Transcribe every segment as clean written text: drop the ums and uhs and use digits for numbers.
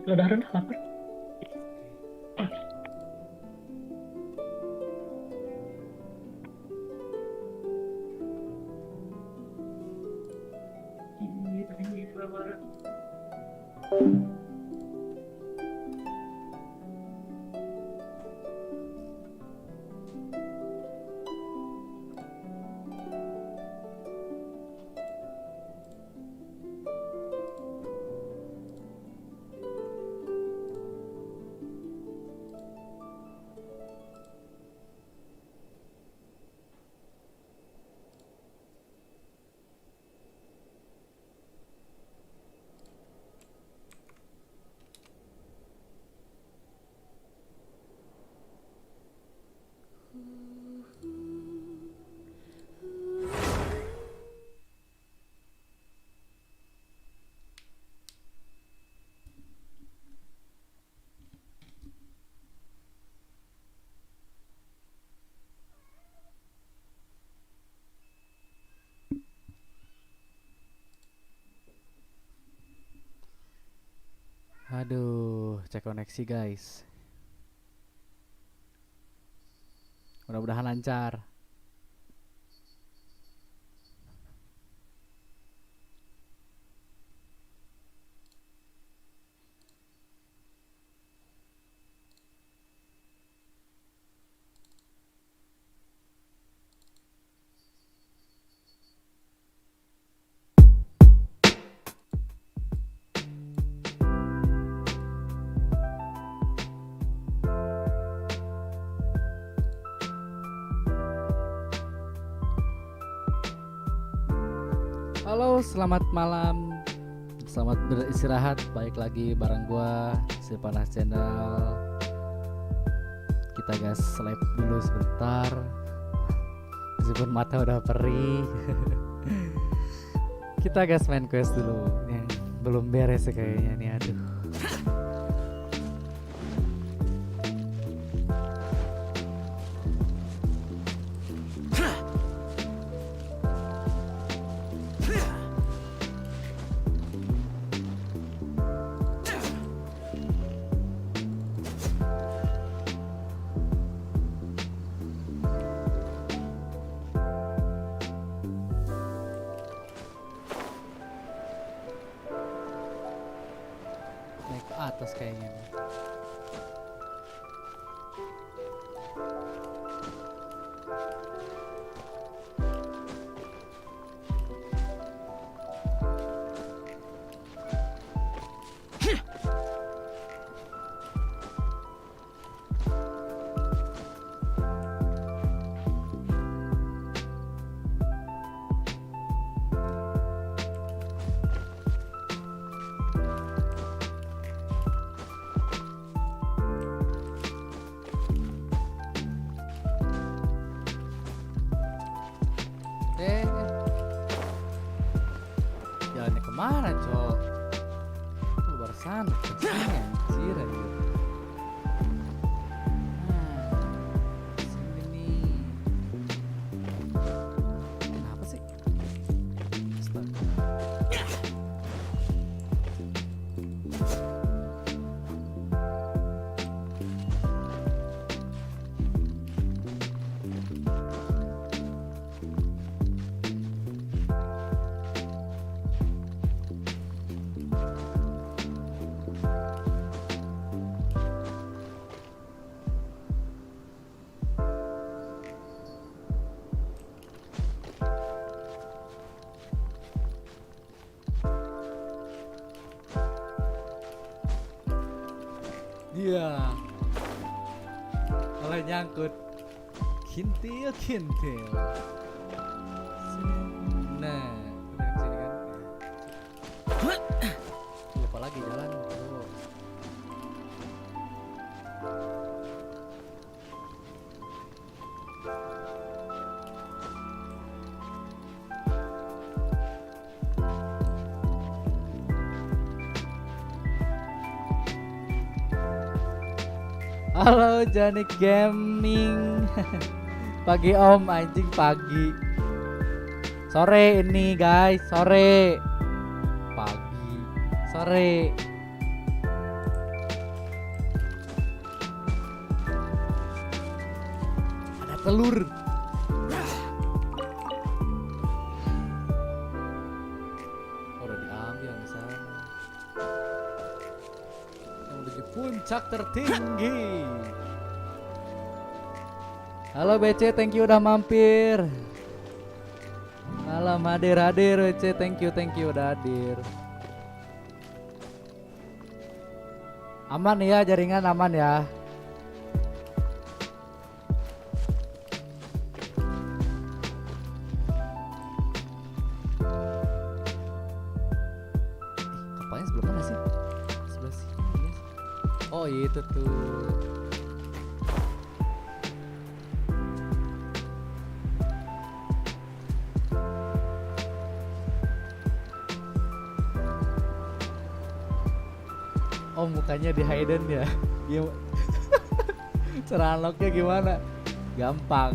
Ledaran lapar. Aduh, cek koneksi guys. Mudah-mudahan lancar. Halo, selamat malam. Selamat beristirahat. Baik lagi bareng gua si Panas Channel. Kita gas live dulu sebentar. Meskipun mata udah perih. Kita gas main quest dulu. Yang belum beres ya kayaknya nih, aduh. Naik ke atas kayaknya nih. Jalannya kemana, Cok? Keluar sana, anjir anjir. Sini nih. Kenapa sih? Astaga. Iya. Malah nyangkut. Kintil, kintil. Nah, udah di sini kan. Lupa lagi jalan. Oh. Halo Janik Gaming. Pagi Om, anjing pagi. Sore ini guys, sore. Pagi, sore. telur. Oh, udah diambil yang di sana. Yang menuju puncak tertinggi. Halo BC, thank you udah mampir. Malam hadir BC, thank you udah hadir. Aman ya, jaringan aman ya. Kapalnya sebelah mana sih? Sebelah sini. Oh itu tuh. Oh mukanya di hidden ya. Cara unlocknya gimana? Gampang.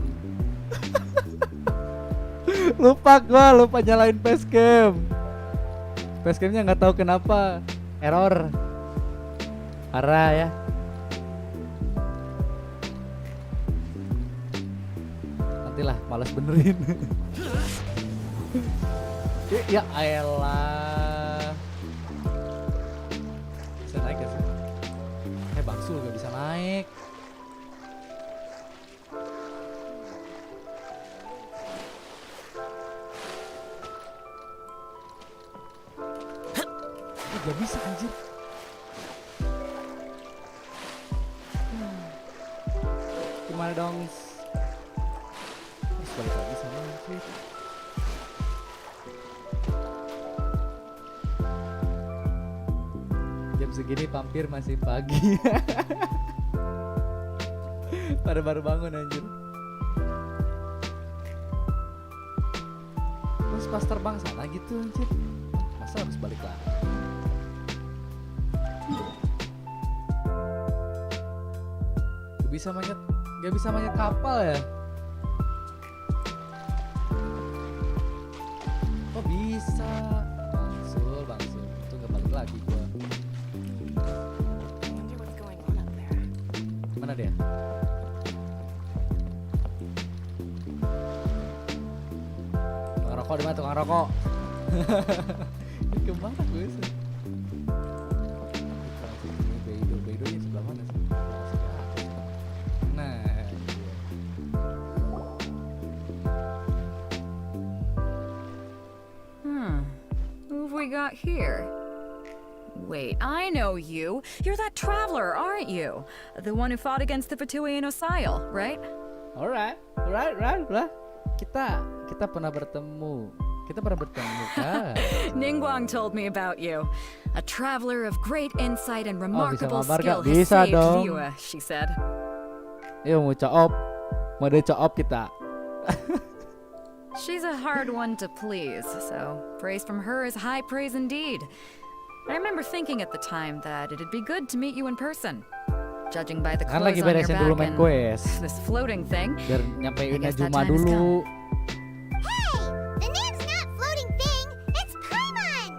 Lupa nyalain facecam. Facecamnya nggak tahu kenapa error. Parah ya. Nantilah malas benerin. Ya elah. Bisa naik gak sih? Bangsul gak bisa naik. Gak bisa anjir. Gimana dong? Terus balik lagi sama anjir. Jam segini vampir masih pagi. Pada baru bangun anjir. Terus pas terbang sana gitu anjir. Masa harus balik lagi? Gak bisa manjat kapal ya? Kok bisa? Bangsul. Itu gak balik lagi gua. Mana dia? Tukang rokok dimana tukang rokok? Kemana gue sih? Bedo-bedonya sebelah mana sih? Nah, Who have we got here? Wait, I know you. You're that traveler, aren't you? The one who fought against the Fatui and Osail, right? Alright. Kita pernah bertemu. Kan? Ningguang told me about you. A traveler of great insight and remarkable bisa skill bisa has saved dong. Liwa, she said. Yuk mode co-op kita. She's a hard one to please, so praise from her is high praise indeed. I remember thinking at the time that it'd be good to meet you in person. Judging by the Kan clothes lagi on your beresin back dulu main and quest. this floating thing. Biar I nyampein guess that Juma time has dulu. Hey! The name's not floating thing, it's Paimon!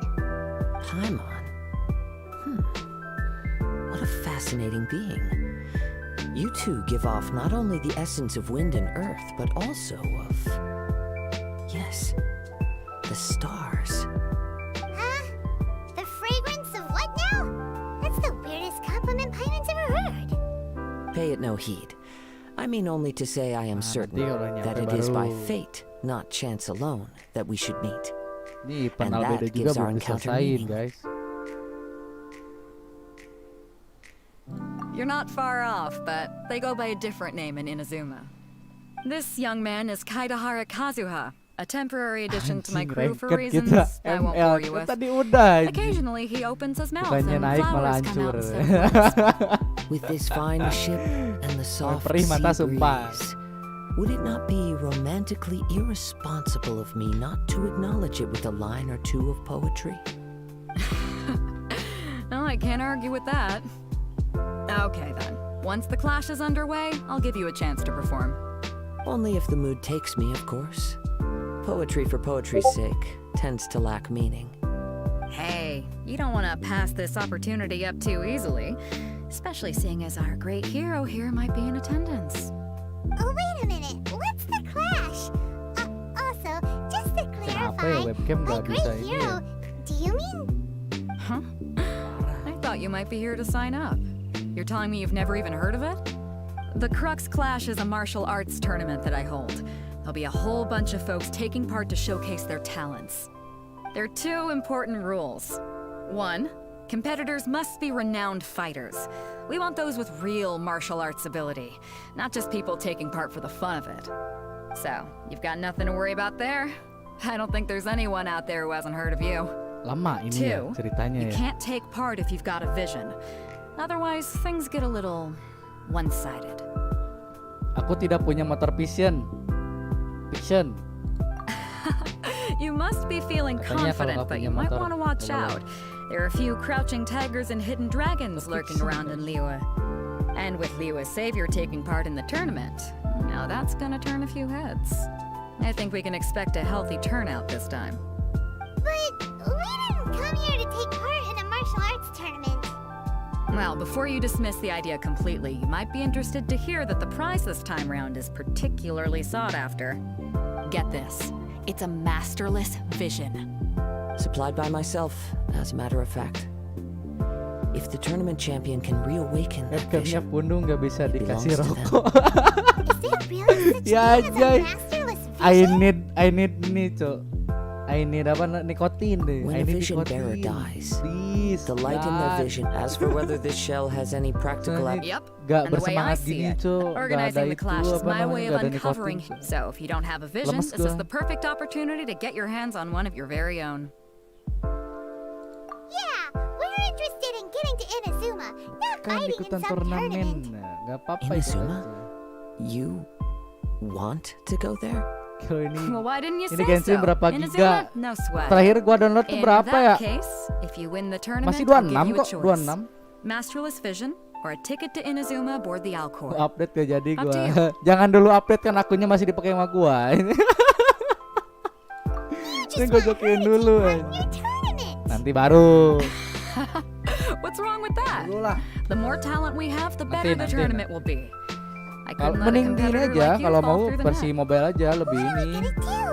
Paimon? What a fascinating being. You two give off not only the essence of wind and earth, but also of... Yes, the stars. Huh? The fragrance of what now? That's the weirdest compliment Paimon's ever heard. Pay it no heed. I mean only to say I am certain that it is by fate, not chance alone, that we should meet. Nih And panel that beda juga gives our belum encounter diselesain meaning. guys. You're not far off, but they go by a different name in Inazuma. This young man is Kaidahara Kazuha, a temporary addition to my crew for Ranket reasons kita I won't ML bore you kan with. tadi udah anjing. Occasionally he opens his mouth Bukannya and naik malah flowers come hancur. out instead of words. With this fine ship and the soft perih mata sea sumpah. breeze, would it not be romantically irresponsible of me not to acknowledge it with a line or two of poetry? No, I can't argue with that. Okay then. Once the clash is underway, I'll give you a chance to perform. Only if the mood takes me, of course. Poetry for poetry's sake tends to lack meaning. Hey, you don't want to pass this opportunity up too easily, especially seeing as our great hero here might be in attendance. Oh, wait a minute. ya, webcam My nggak bisa great ini hero. ya. Do you mean? Huh? I thought you might be here to sign up. You're telling me you've never even heard of it? The Crux Clash is a martial arts tournament that I hold. There'll be a whole bunch of folks taking part to showcase their talents. There are two important rules. One, competitors must be renowned fighters. We want those with real martial arts ability, not just people taking part for the fun of it. So, you've got nothing to worry about there. I don't think there's anyone out there who hasn't heard of you. Lama ini ya Two, ceritanya you ya. can't take part if you've got a vision. Otherwise, things get a little one-sided. Aku tidak punya motor vision. You must be feeling Katanya kalau confident, nggak but punya you might motor, want to watch nggak boleh. out. There are a few crouching tigers and hidden dragons lurking around in Liyue. And with Liyue's savior taking part in the tournament, now that's gonna turn a few heads. I think we can expect a healthy turnout this time. But we didn't come here to take part in a martial arts tournament. Well, before you dismiss the idea completely, you might be interested to hear that the prize this time round is particularly sought after. Get this, it's a masterless vision. Supplied by myself, as a matter of fact. If the tournament champion can reawaken that Webcamnya vision, Pundung nggak bisa it dikasih belongs to them. rokok. Is there really such Ya, thing as Jay. a masterless I vision? need nih, Cok. I need apa nikotin deh. When I a need vision nikotin. bearer dies, Please, the light in their jangan. vision, as for whether this shell has any practical Nah, ini Yep. Gak And the way I bersemangat see gini, it, Cok. Gak ada organizing the itu clash is apa my namanya, way of gak ada uncovering. nikotin, Cok. So if you don't have a vision, Lemes this is gua. the perfect opportunity to get your hands on one of your very own. Yeah, we're interested in getting to Inazuma, not Kan fighting in ikutan some turnamen. tournament. Nah, gak apa-apa itu Inazuma? aja. You want to go there? Kalau ini Well, why didn't you Ini say Genshin so? berapa Inazuma? giga? No sweat. terakhir gua download tuh In berapa ya? that case, if you win the tournament, Masih I'll give 26 you a kok, choice. 26. Masterless vision or a ticket to Inazuma aboard the Alcor. Update gak jadi Up to gua. Jangan dulu update kan akunnya masih dipakai sama gua. Ini Just gua want her jokin to dulu. take part in your tournament. Nanti baru. What's wrong with that? Dulu lah. The more talent we have, the Nanti, better the nanti. tournament will be. I Kalau couldn't let a mending gini competitor aja, like you kalau fall mau through the versi net. mobile aja lebih What are we ini. gonna do?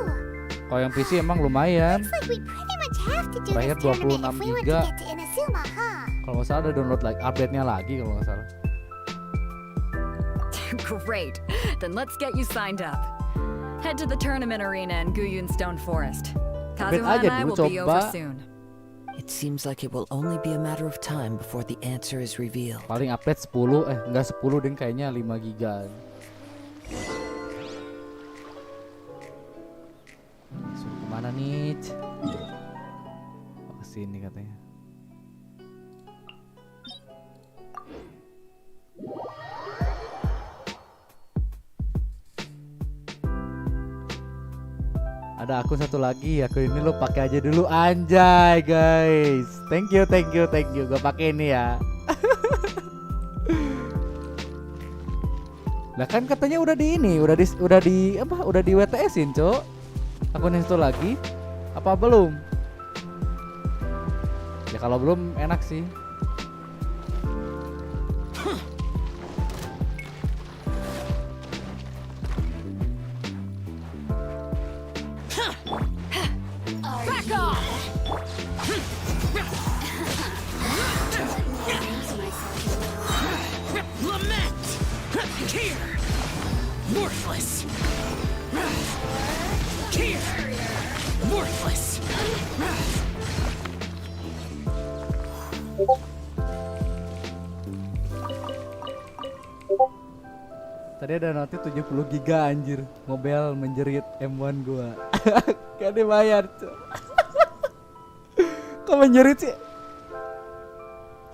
Kalau yang PC emang lumayan. Looks like we pretty much have to do Terakhir this tournament 26 if we want giga. to get to Inazuma, huh? Kalau nggak salah ada download lagi, update-nya lagi kalau nggak salah. Great. Then let's get you signed up. Head to the tournament arena in Guyun Stone Forest. Update Kazuha aja and I dulu, will be over coba. soon. It seems like it will only be a matter of time before the answer is revealed. Paling update 10, enggak 10 deh kayaknya 5 giga. Suruh kemana nih? Oh, kesini katanya. Ada akun satu lagi, akun ini lo pakai aja dulu anjay guys. Thank you. Gua pakai ini ya. Lah kan katanya udah di ini, udah di WTS-in, Cok. Akun yang satu lagi apa belum? Ya kalau belum enak sih. Back off! Lament! Here! Worthless! Here! Worthless! Tadi ada notif 70 giga anjir. Mobile menjerit M1 gua. Gak dibayar, Cok. Kok menjerit sih?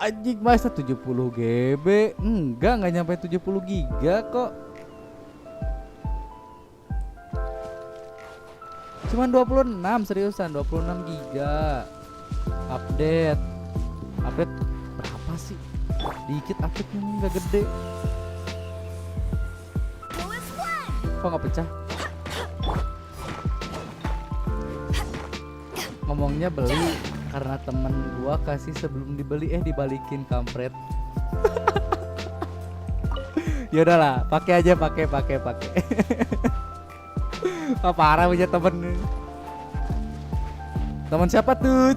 Anjing masa 70 GB? Enggak nyampe 70 giga kok. Cuman 26 seriusan, 26 giga. Update berapa sih? Dikit update-nya enggak gede. Kok nggak pecah? Ngomongnya beli karena temen gua kasih sebelum dibeli dibalikin kampret. Ya udahlah, pakai aja pakai. Ah, parah punya temen. Teman siapa tuh?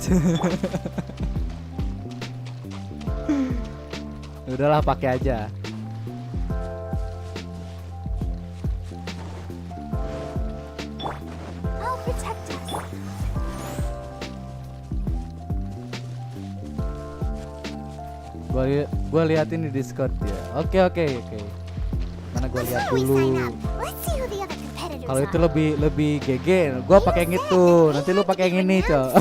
Udahlah pakai aja. I'll protect us. Gua liatin di Discord ya. Oke. Mana gua lihat Before we sign dulu. up, let's see who the other competitors Kalau itu are. lebih GG, gua pakai yang itu. Nanti lu pakai yang ini, Cok.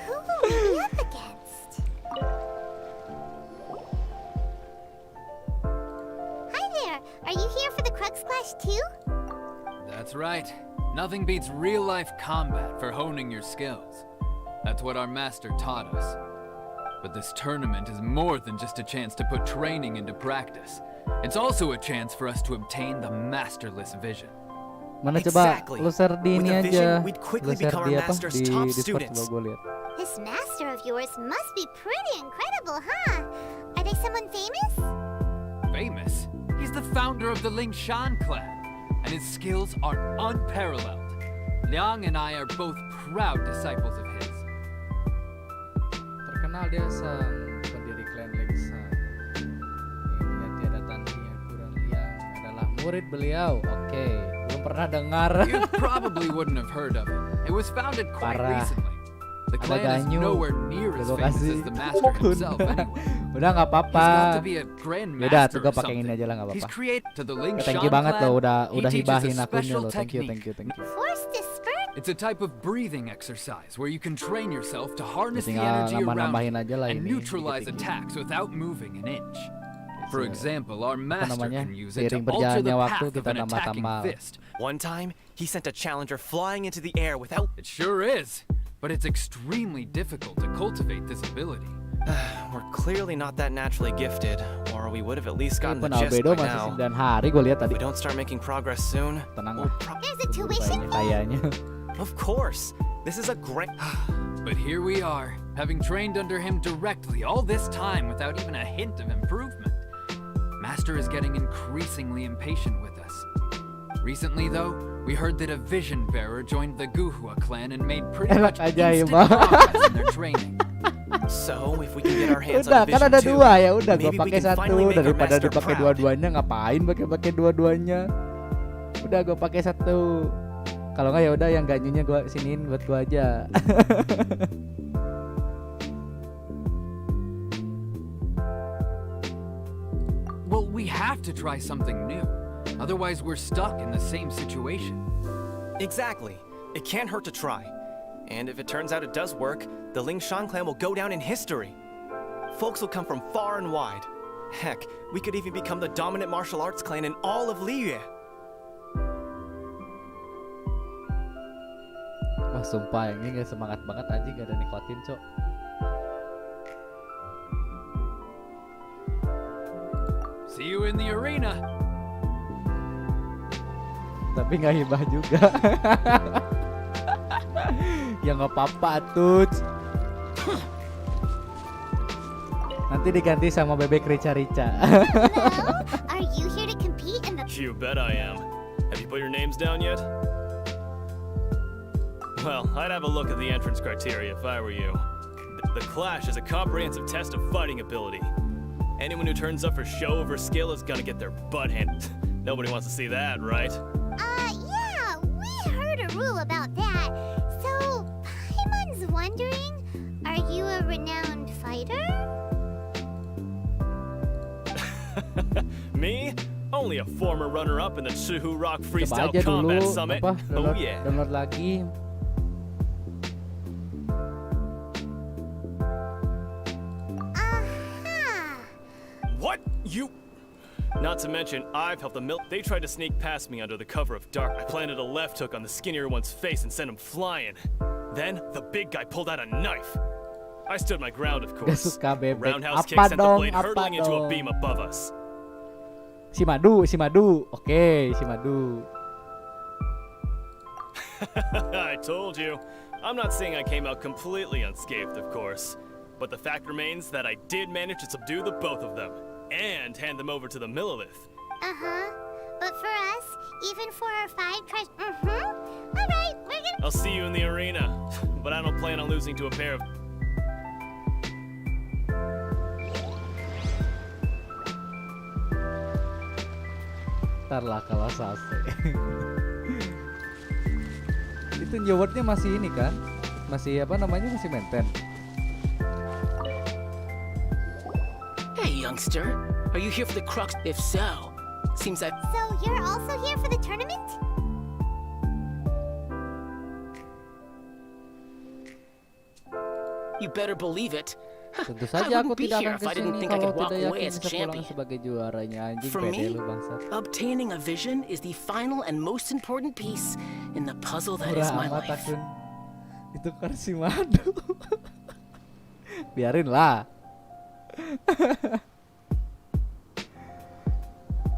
Who will we be up against? Hi there. Are you here for the Crux Clash too? That's right. Nothing beats real-life combat for honing your skills. That's what our master taught us. But this tournament is more than just a chance to put training into practice. It's also a chance for us to obtain the masterless vision. Mana coba Exactly. lu share di With ini a aja. vision, we'd quickly Lu share become di our apa? master's Di top Discord students. gua lihat. This master of yours must be pretty incredible, huh? Are they someone famous? Famous? He's the founder of the Lingshan clan, and his skills are unparalleled. Liang and I are both proud disciples of his. Terkenal dia sang pendiri klan Lingshan. Ingat tiada tanding yang kurang Liang adalah murid beliau. Oke, belum pernah dengar. You probably wouldn't have heard of it. It was founded quite Parah. recently. The Ada clan is ganyu. nowhere near as Gua famous kasih as the master himself Udah. anyway. Udah nggak He's got apa-apa. to be a grand Yaudah, master tuh gua or pakai ini something. aja lah, nggak He's apa-apa. created to the Thank Lingshan you banget clan. loh udah He teaches hibahin a akunnya special loh. Thank you. technique. Force disperse? It's a type of breathing exercise where you can train yourself to harness the Tinggal energy around nambah-nambahin you aja lah and ini, neutralize dikit-dikit. attacks without moving an inch. For So, example, our master namanya, can use it to seiring alter the berjalannya waktu path of kita an attacking tambah-tambah. fist. One time, he sent a challenger flying into the air without. It sure is, but it's extremely difficult to cultivate this ability. We're clearly not that naturally gifted, or we would have at least gotten the Pun gist Albedo by masih now. 9 hari gue lihat If tadi. we don't start making progress soon, Tenang we'll lah. There's a Tunggu tuition tanya, kayaknya. Of course, this is a great. But here we are, having trained under him directly all this time without even a hint of improvement. Master is getting increasingly impatient with us. Recently, though, we heard that a vision bearer joined the Guhua clan and made pretty Enak much aja ya, instant Bang. progress in their training. So, if we can get our hands Udah on kan Vision ada 2, dua ya udah gue maybe we pakai can satu finally make our daripada master dipakai proud. dua-duanya. Ngapain pakai dua-duanya? Udah gue pakai satu. Kalau nggak ya udah yang ganyunya gue siniin buat gue aja. Well, we have to try something new. Otherwise, we're stuck in the same situation. Exactly. It can't hurt to try. And if it turns out it does work, the Lingshan clan will go down in history. Folks will come from far and wide. Heck, we could even become the dominant martial arts clan in all of Liyue. Wah sumpah yang ini gak semangat banget anjing, gak ada nikotin cok. See you in the arena. Tapi gak hibah juga. Ya gak apa-apa tuh. Nanti diganti sama bebek rica-rica. Hello? Are you here to compete in the... You bet I am. Have you put your names down yet? Well, I'd have a look at the entrance criteria if I were you. The Clash is a comprehensive test of fighting ability. Anyone who turns up for show over skill is gonna get their butt handed. Nobody wants to see that, right? Yeah, we heard a rule about that. So, Paimon's wondering, are you a renowned fighter? Me? Only a former runner-up in the Chuhu Rock Coba Freestyle aja Combat dulu Summit. apa Oh download, yeah. download lagi. Aha! What? You... Not to mention, I've helped the milk. They tried to sneak past me under the cover of dark. I planted a left hook on the skinnier one's face and sent him flying. Then, the big guy pulled out a knife. I stood my ground, of Gak course. suka bebek. Roundhouse kick Apa sent the dong? blade Apa hurtling into a dong? beam above us. Si Madu. Oke, si Madu. I told you. I'm not saying I came out completely unscathed, of course. But the fact remains that I did manage to subdue the both of them. And hand them over to the Millilith. Uh-huh. But for us, even for our 5 tries... Mm-hmm. Alright, we're gonna I'll see you in the arena, but I don't plan on losing to a pair of... Ntar lah kalau Sase. Itu Jawardnya masih ini kan? Masih apa namanya? Masih maintain. Hey, youngster. Are you here for the crux? If so, seems like... So you're also here for the tournament? You better believe it. Tentu I saja aku wouldn't be tidak here akan if I didn't kesini think I kalau could walk tidak away yakin as bisa pulang champion. sebagai juaranya. Anjing For pede me, lu bangsat. obtaining a vision is the final and most important piece in the puzzle that is Murah my amat life. akun. Itu kursi madu. Biarin lah.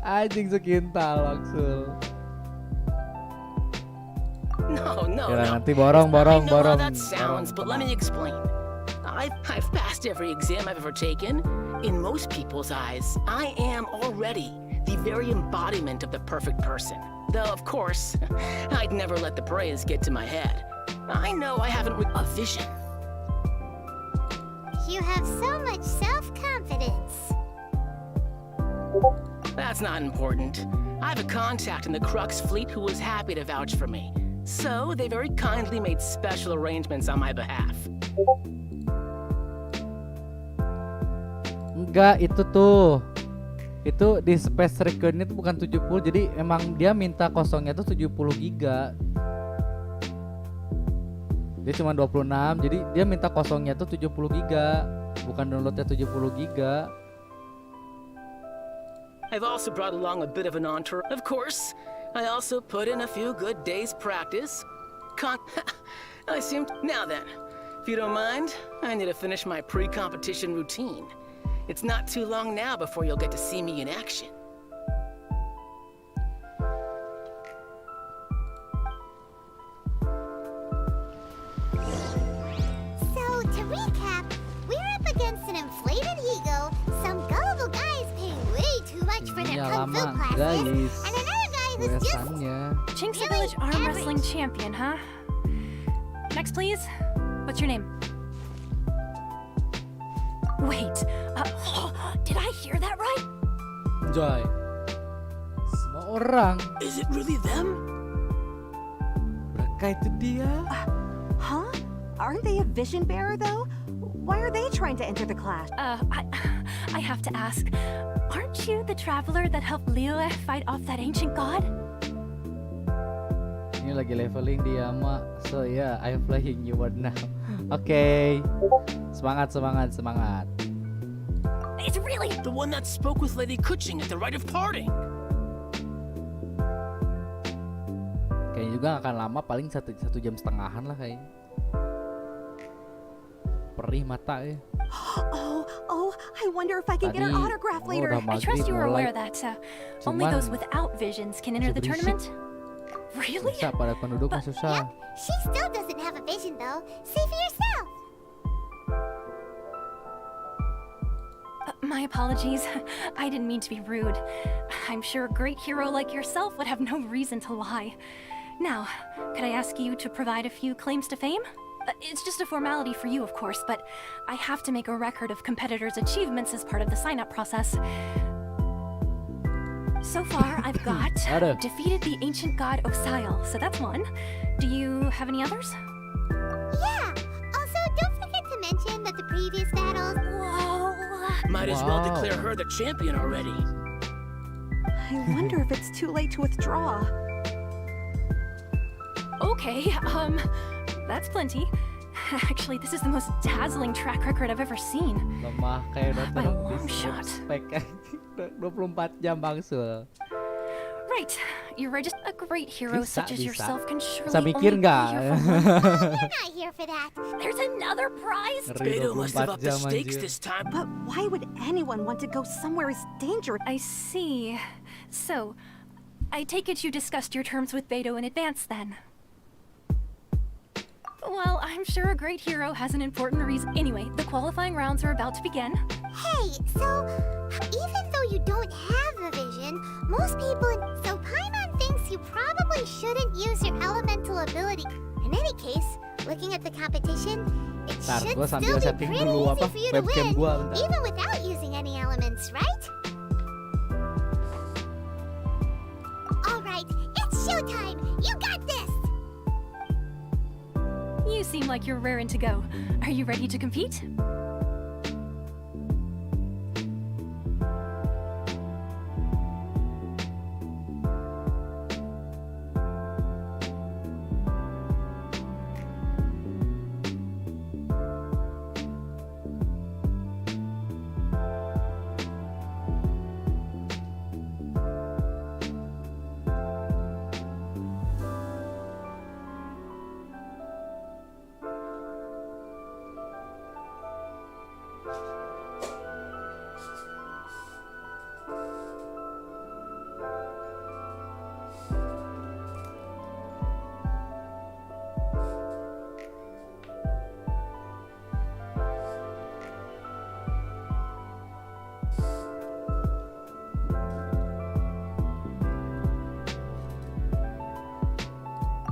Anjing sekintal langsung. No, Kira no. nanti borong. I know how that sounds, but let me explain. I've passed every exam I've ever taken. In most people's eyes, I am already the very embodiment of the perfect person. Though, of course, I'd never let the praise get to my head. I know I haven't a vision. You have so much self-confidence. That's not important. I have a contact in the Crux fleet who was happy to vouch for me. So, they very kindly made special arrangements on my behalf. Enggak, itu tuh. Itu di space recon itu bukan 70, jadi emang dia minta kosongnya tuh 70 giga. Dia cuma 26, jadi dia minta kosongnya tuh 70 giga, bukan downloadnya 70 giga. I've also brought along a bit of an entourage. Of course, I also put in a few good days' practice. I seem... Now then, if you don't mind, I need to finish my pre-competition routine. It's not too long now before you'll get to see me in action. So, to recap, we're up against an inflated ego, some gullible guys paying way too much for their Iya kung fu lama, classes, guys. and another guy who's just Biasanya. Chink's the Really village arm average. wrestling champion, huh? Next, please. What's your name? Wait, did I hear that right? Joy. Semua orang. Is it really them? Mereka itu dia. Huh? Aren't they a vision bearer, though? Why are they trying to enter the class? I have to ask, aren't you the traveler that helped Liyue fight off that ancient god? Ini lagi leveling dia, Mak. So yeah, I'm playing you right now. Oke. Semangat. It's really... The one that spoke with Lady Kuching at the rite of parting. Kayaknya juga gak akan lama, paling satu jam setengahan lah kayaknya. Perih mata ya. Oh, I wonder if I can get an Tadi, autograph oh, later. udah I trust you are mulai. aware that only Cuman, those without visions can enter the berisik. tournament? Really? Susah, pada penduduk mah susah. Yep, she still doesn't have a vision though. See for yourself. My apologies. I didn't mean to be rude. I'm sure a great hero like yourself would have no reason to lie. Now, could I ask you to provide a few claims to fame? It's just a formality for you, of course, but I have to make a record of competitors' achievements as part of the sign-up process. So far, I've got Ada. defeated the ancient god Osail, so that's one. Do you have any others? Yeah. Also, don't forget to mention that the previous battles. Whoa. Might as well Wow. declare her the champion already. I wonder if it's too late to withdraw. Okay, that's plenty. Actually, this is the most dazzling track record I've ever seen. Lemah kayak udah By a terus long shot. spek 24 jam bangsul. Right, you're right. Just a great hero Bisa, such as bisa. yourself can surely Bisa mikir only be nggak? here for one. We're not here for that. There's another prize? Ngeri Beto must have 24 upped the jam stakes anjir. this time. But why would anyone want to go somewhere as dangerous? I see. So, I take it you discussed your terms with Beto in advance then. Well, I'm sure a great hero has an important reason. Anyway, the qualifying rounds are about to begin. Hey, so even though you don't have a vision, most people. So Paimon thinks you probably shouldn't use your elemental ability. In any case, looking at the competition, it Ntar, should gua sambil still be setting pretty dulu easy apa, for you to webcam win, gua, bentar. even without using any elements, right? All right, it's showtime. You got this. You seem like you're raring to go. Are you ready to compete?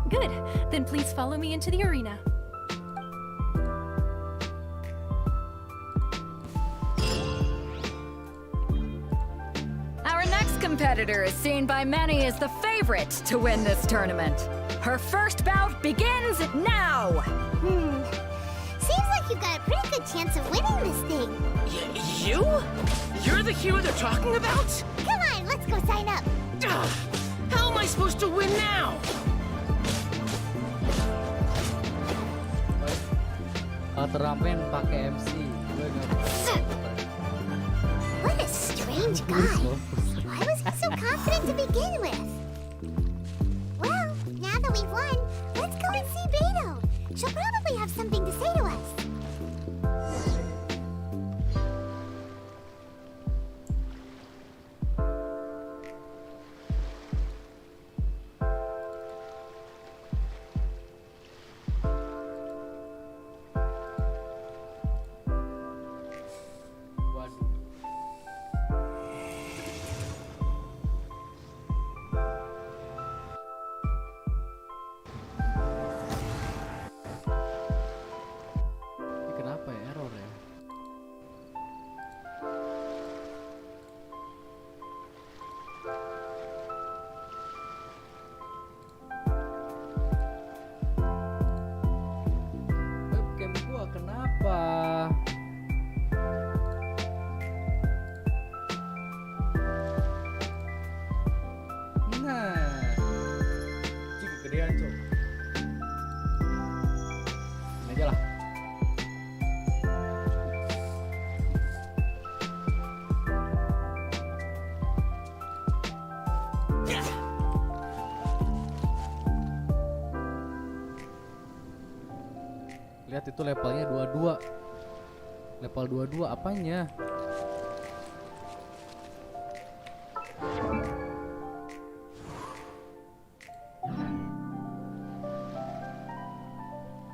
Good. Then please follow me into the arena. Our next competitor is seen by many as the favorite to win this tournament. Her first bout begins now! Seems like you've got a pretty good chance of winning this thing. You? You're the hero they're talking about? Come on, let's go sign up. Ugh, how am I supposed to win now? Turnamen pakai MC. Gue nggak. What a strange guy. Why was he so confident to begin with? Well, now that we've won, let's go and see Beto. She'll probably have something to say to us. Ini kenapa ya error ya? Webcam gua kenapa? Nah, cik kegedean cok. Ini aja lah. Lihat itu levelnya 22. Level 22 apanya?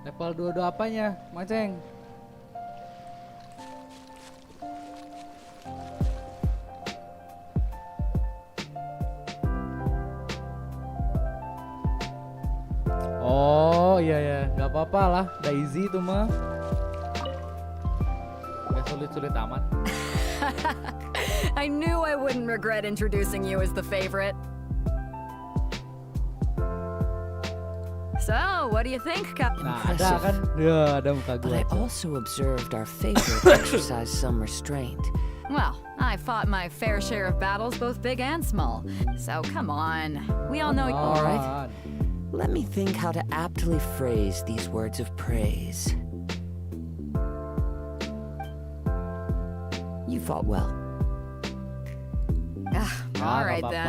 Level 22 apanya, Maceng? Oh iya ya, nggak apa-apa lah, udah easy itu mah. Gak sulit-sulit amat. I knew I wouldn't regret introducing you as the favorite. So, what do you think, Nah ada kan, ya ada muka But gua. I Cok. also observed our favorite exercise some restraint. Well, I fought my fair share of battles, both big and small. So, come on. We all know All right. On. Let me think how to aptly phrase these words of praise. You fought well. All right then.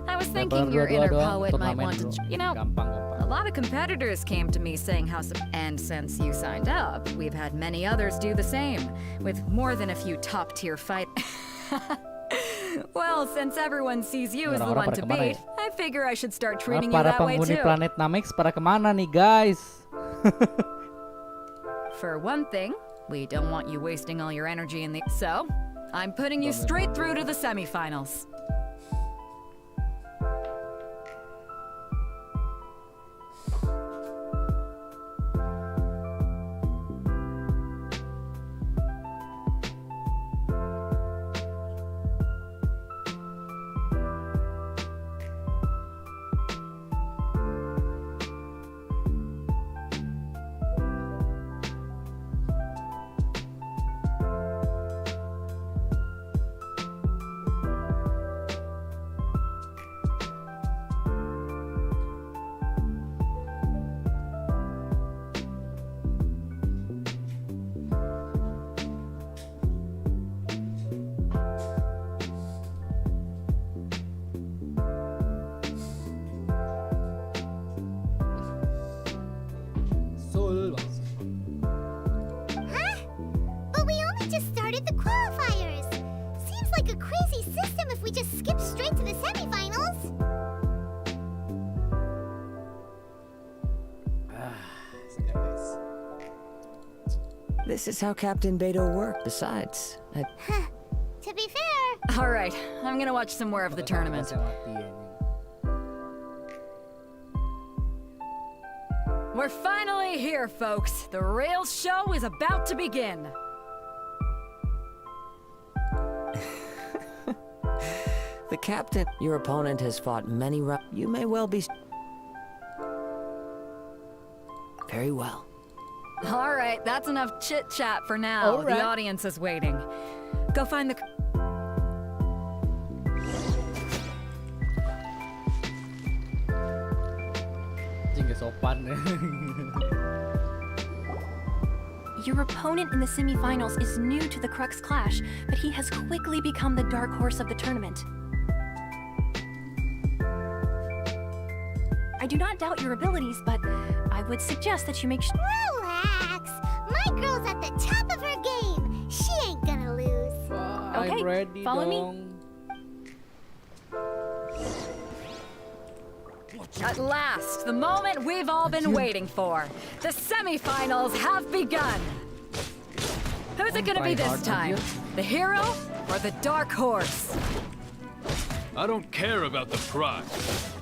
I was thinking Level your 22 inner doang, poet might turnamen want to. bro. You know, Gampang. a lot of competitors came to me saying how. And since you signed up, we've had many others do the same, with more than a few top tier fight. Well, since everyone sees you as the Orang-orang one to pada kemana beat, I figure I should start Nah, treating you para that way penghuni too. planet Namex pada kemana nih guys? For one thing, we don't want you wasting all your energy in the. So, I'm putting you straight through to the semifinals. This is how Captain Beto worked. Besides, To be fair, All right, I'm gonna watch some more of the tournament. Saya mati ya, ini. We're finally here, folks. The real show is about to begin. the captain, your opponent has fought many rounds. You may well be. Very well. All right, that's enough chit-chat for now. All right. The audience is waiting. Go find the... Anjing, gak sopan. Your opponent in the semifinals is new to the Crux Clash, but he has quickly become the dark horse of the tournament. I do not doubt your abilities, but I would suggest that you make sure. relax. My girl's at the top of her game. She ain't gonna lose. Wah, Okay, I'm ready follow me. dong. At last, the moment we've all been waiting for. The semifinals have begun. Who's it gonna be this time? The hero or the dark horse? I don't care about the prize.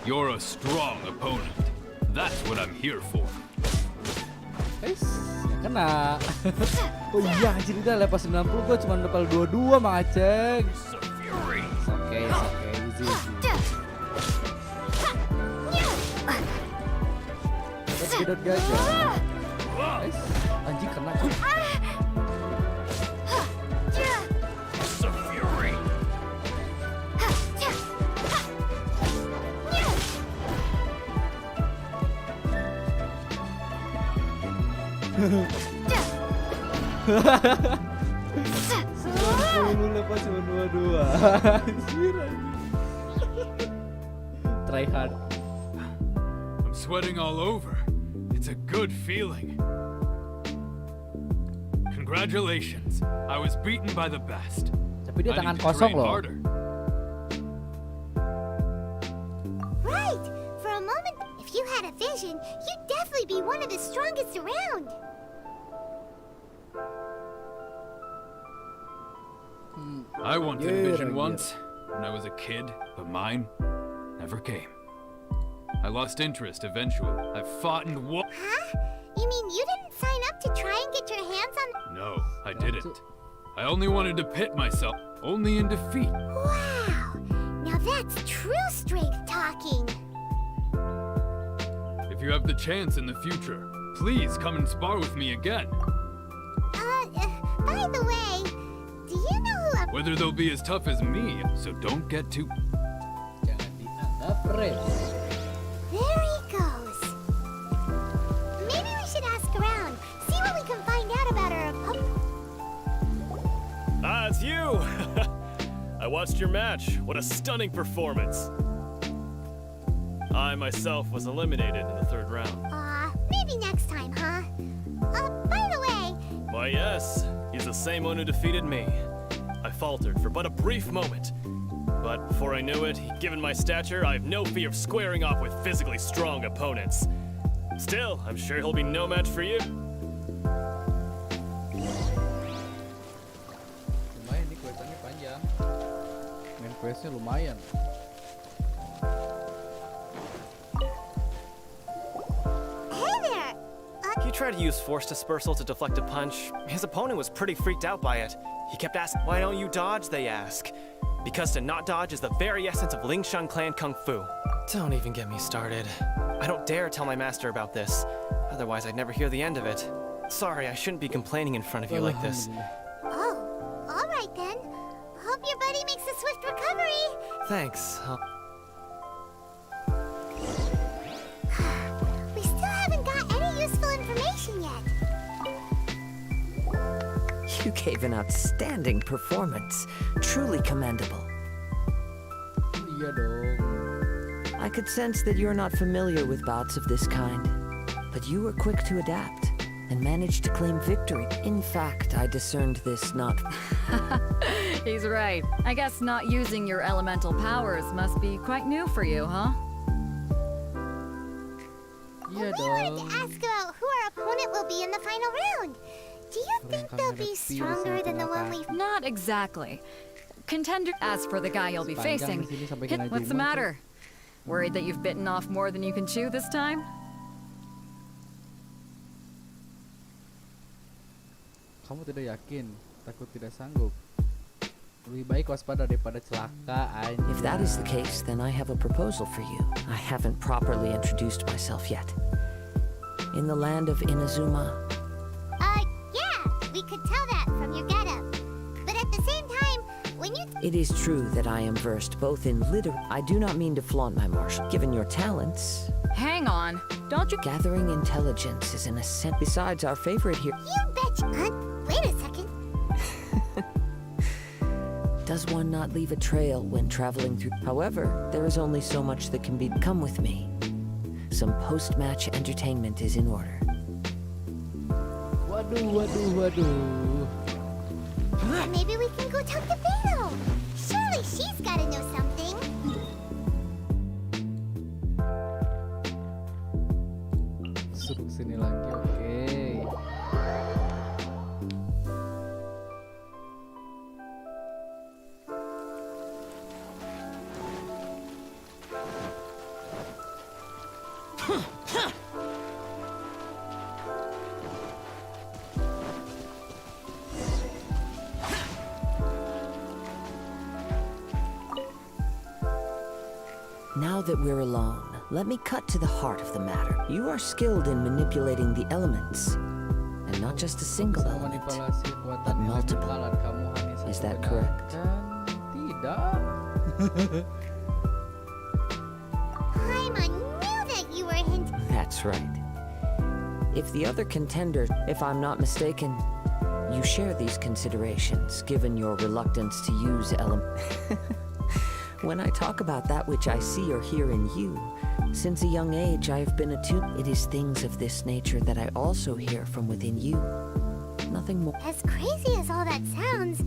You're a strong opponent. That's what I'm here for. Guys, ya kena. Oh iya, anjir udah lepas 90 gua cuma level 22 Mang Aceng. Oke, oke, easy. Bedot gajah. Guys, anjing kena. Lu lepas cuma 22. Anjir, try hard. I'm sweating all over. It's a good feeling. Congratulations. I was beaten by the best. Tapi dia I tangan need to kosong train loh. harder. Right. For a moment, if you had a vision, you'd definitely be one of the strongest around. I wanted Yeah, vision yeah. once when I was a kid, but mine never came. I lost interest eventually. I fought and won. Huh? You mean you didn't sign up to try and get your hands on... No, I didn't. I only wanted to pit myself, only in defeat. Wow. Now that's true strength talking. If you have the chance in the future, please come and spar with me again. By the way, do you know who... Whether they'll be as tough as me, so don't get too... Jangan dianggap remeh. There he goes. Maybe we should ask around, see what we can find out about our opponent. Ah, it's you! I watched your match. What a stunning performance. I myself was eliminated in the third round. Maybe next time, huh? By the way, Why, yes, he's the same one who defeated me. I faltered for but a brief moment. But before I knew it, given my stature, I have no fear of squaring off with physically strong opponents. Still, I'm sure he'll be no match for you. Lumayan nih questnya panjang. Main questnya lumayan. hey there. He tried to use force dispersal to deflect a punch. His opponent was pretty freaked out by it. He kept asking, "Why don't you dodge?" they ask. Because to not dodge is the very essence of Lingshan clan kung fu. Don't even get me started. I don't dare tell my master about this. Otherwise, I'd never hear the end of it. Sorry, I shouldn't be complaining in front of you like this. Oh, all right then. Hope your buddy makes a swift recovery. Thanks. We still haven't got any useful information yet. You gave an outstanding performance. Truly commendable. Iya dong. I could sense that you're not familiar with bouts of this kind. But you were quick to adapt and managed to claim victory. In fact, I discerned this not... He's right. I guess not using your elemental powers must be quite new for you, huh? Iya We wanted to dong. ask about who our opponent will be in the final round. Do you think they'll be stronger than the one we've... Not exactly. Contender. As for the guy you'll be facing, what's the matter? Worried that you've bitten off more than you can chew this time? Kamu tidak yakin, takut tidak sanggup. Lebih baik waspada daripada celaka aja. If that is the case, then I have a proposal for you. I haven't properly introduced myself yet. In the land of Inazuma, Yeah, we could tell that from your getup. But at the same time, when you... it is true that I am versed both in I do not mean to flaunt my martial. Given your talents, Hang on, don't you... gathering intelligence is an ascent. Besides, our favorite here... You betcha... wait a second. Does one not leave a trail when traveling through? However, there is only so much that can be. Come with me. Some post-match entertainment is in order. Waduh. Maybe we can go talk to Beto. Surely she's gotta know something. Suruh kesini lagi, oke. Now that we're alone, let me cut to the heart of the matter. You are skilled in manipulating the elements, and not just a single element, Manipulasi kekuatan but elemen multiple. alat kamu hanya Is satu that correct? Tidak. Paimon knew that you were hinting. That's right. If the other contender, if I'm not mistaken, you share these considerations, given your reluctance to use When I talk about that which I see or hear in you, since a young age I have been attuned. It is things of this nature that I also hear from within you. Nothing more. As crazy as all that sounds,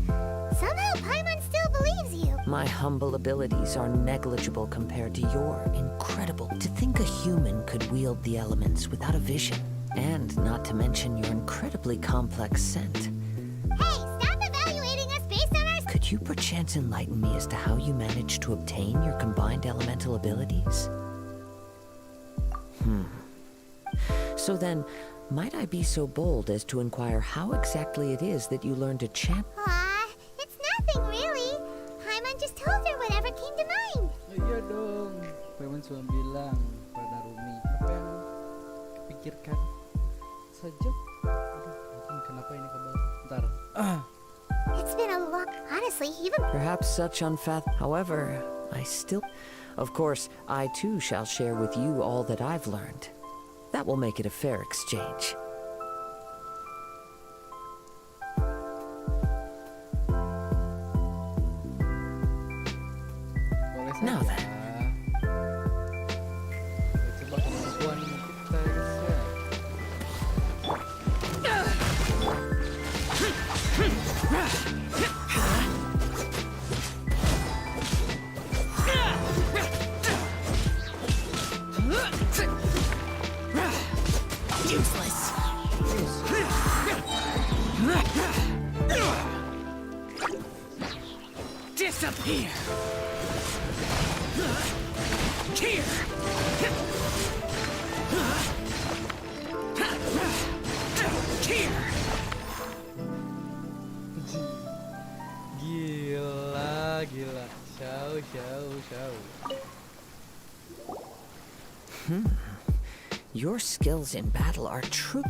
somehow Paimon still believes you. My humble abilities are negligible compared to your incredible. To think a human could wield the elements without a vision, and not to mention your incredibly complex scent. Hey, stop evaluating us based on our... Could you perchance enlighten me as to how you managed to obtain your combined elemental abilities? So then, might I be so bold as to inquire how exactly it is that you learned to chant? It's nothing really. Paimon just told her whatever came to mind. Iya dong. Paimon cuma bilang pada Rumi apa yang kepikirkan saja. Aduh, kenapa ini kabel? Bentar. It's been a long... Honestly, even... Perhaps such However, I still... Of course, I too shall share with you all that I've learned. That will make it a fair exchange. Boleh saja. Now then. Coba kemampuan kita guys ya. Useless. Disappear. Here. Here. Gila. Show. Your skills in battle are true.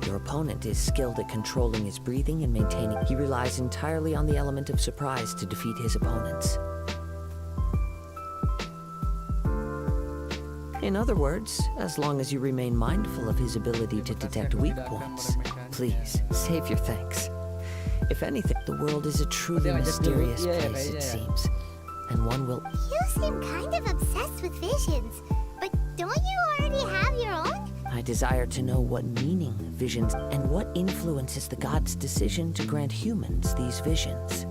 Your opponent is skilled at controlling his breathing and maintaining. He relies entirely on the element of surprise to defeat his opponents. In other words, as long as you remain mindful of his ability to detect weak points, please save your thanks. If anything, the world is a truly mysterious place, it seems, and one will... You seem kind of obsessed with visions, but don't you already have your own? I desire to know what meaning visions and what influences the gods' decision to grant humans these visions.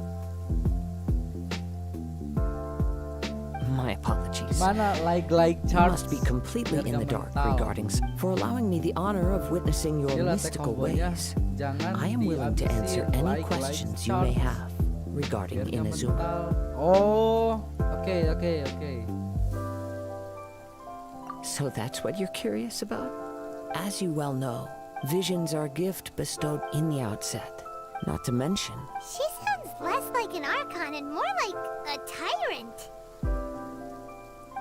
My apologies. Mana like You charts. must be completely in the dark regarding for allowing me the honor of witnessing your Yalah, mystical tag-combonya. ways. Jangan I am willing to answer dihabisin any like questions you may charts. have regarding Biar nggak Inazuma. mental. Oh, oke. So that's what you're curious about? As you well know, visions are a gift bestowed in the outset. Not to mention, She sounds less like an Archon and more like a tyrant.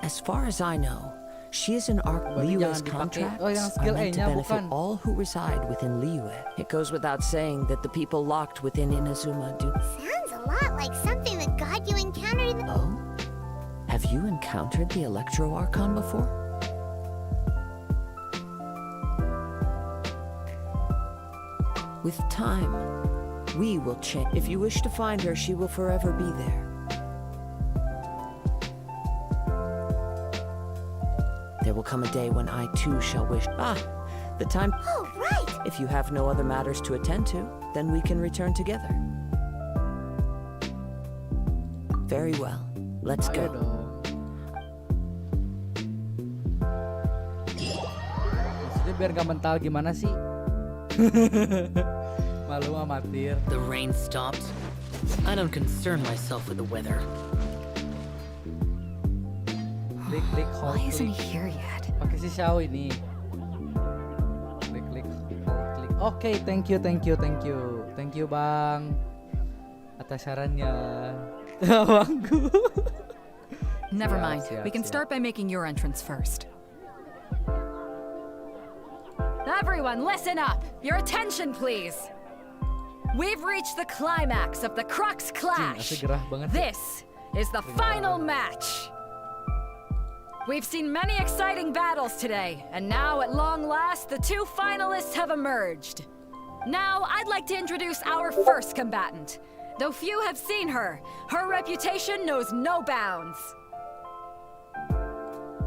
as far as I know, she is an Berarti Liyue's jangan dipakai. contracts Oh, yang are skill meant to A-nya benefit bukan. all who reside within Liyue. It goes without saying that the people locked within Inazuma do. Sounds a lot like something the god you encountered in the... Oh? Have you encountered the Electro Archon before? With time, we will change. If you wish to find her, she will forever be there. There will come a day when I too shall wish. The time. Oh, right! If you have no other matters to attend to, then we can return together. Very well. Let's Ayo go. dong. Maksudnya biar gak mental gimana sih? Malu amatir. The rain stopped. I don't concern myself with the weather. Klik hold Why isn't he klik. here yet? Pakai si Xiao ini. Klik hold klik. Oke, thank you bang atas sarannya. Bangku. Never Siap, mind. siap, We can siap. start by making your entrance first. Everyone, listen up! Your attention, please! We've reached the climax of the Crux Asli Clash! gerah banget. This is the final match! We've seen many exciting battles today, and now at long last, the two finalists have emerged. Now, I'd like to introduce our first combatant. Though few have seen her, her reputation knows no bounds.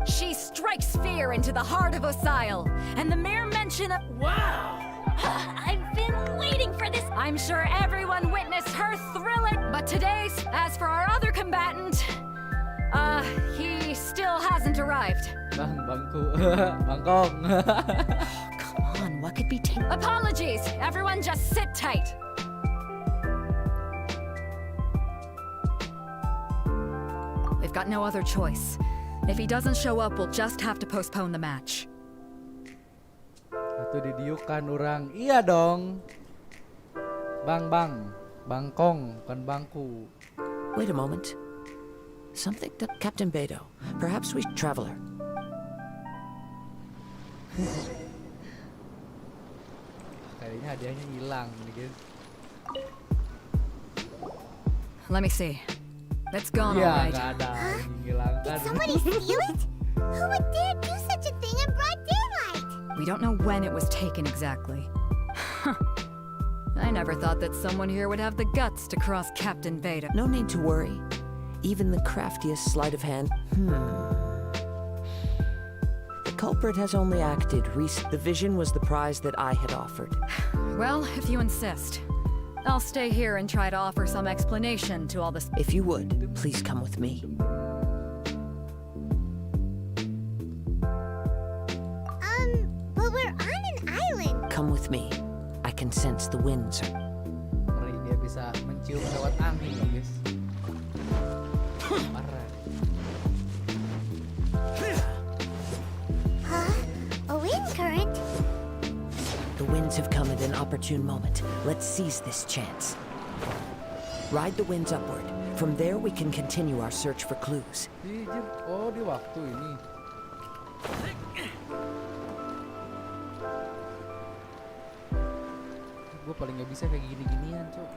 She strikes fear into the heart of Osile, and the mere mention of— Wow! I've been waiting for this. I'm sure everyone witnessed her thrilling— But today's— As for our other combatant, he still hasn't arrived. Bangku. Bangkong. Come on, what could be taken? Apologies! Everyone just sit tight. We've got no other choice. If he doesn't show up, we'll just have to postpone the match. Itu didiukan orang. Iya dong. Bangkong, bukan bangku. Wait a moment. Something that Captain Beto. Perhaps we traveler. Kayaknya hadiahnya hilang nih guys. Let me see. It's gone, Iya, all right. nggak ada yang hilang kan. Did somebody steal it? Who would dare do such a thing in broad daylight? We don't know when it was taken exactly. I never thought that someone here would have the guts to cross Captain Veda. No need to worry. Even the craftiest sleight of hand. The culprit has only acted recent. The vision was the prize that I had offered. Well, if you insist. I'll stay here and try to offer some explanation to all this. If you would, please come with me. But we're on an island. Come with me. I can sense the winds are. Ngeri, dia bisa mencium lewat angin loh guys. Parah. A wind current? The winds have come at an opportune moment. Let's seize this chance. Ride the winds upward. From there we can continue our search for clues. Oh, di waktu ini. Gue paling gak bisa kayak gini-ginian, cok.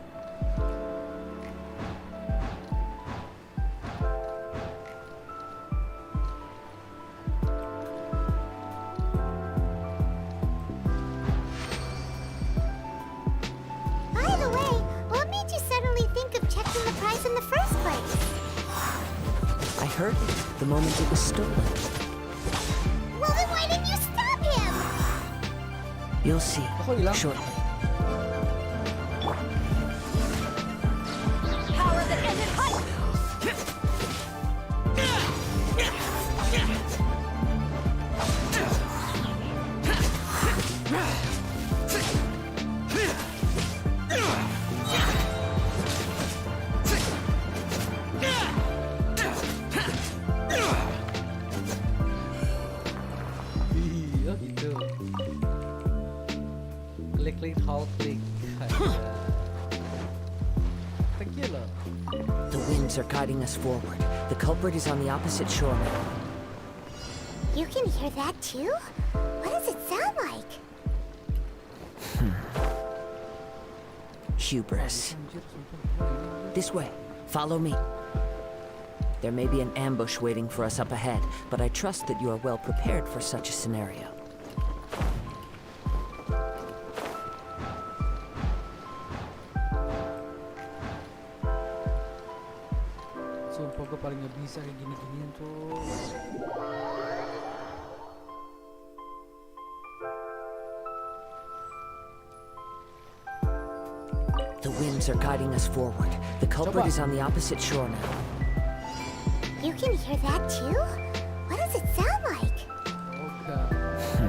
By the way, what made you suddenly think of checking the prize in the first place? I heard it the moment it was stolen. Well, then why didn't you stop him? You'll see Kok hilang? shortly. Power that ended high. Klik, hold, klik. Thank you loh. The winds are guiding us forward. The culprit is on the opposite shore now. You can hear that too? What does it sound like? Hubris. This way. Follow me. There may be an ambush waiting for us up ahead, but I trust that you are well prepared for such a scenario. Sumpah gue paling gak bisa kayak gini-ginian tuh. The winds are guiding us forward. The culprit is on the opposite shore now. You can hear that too? What does it sound like?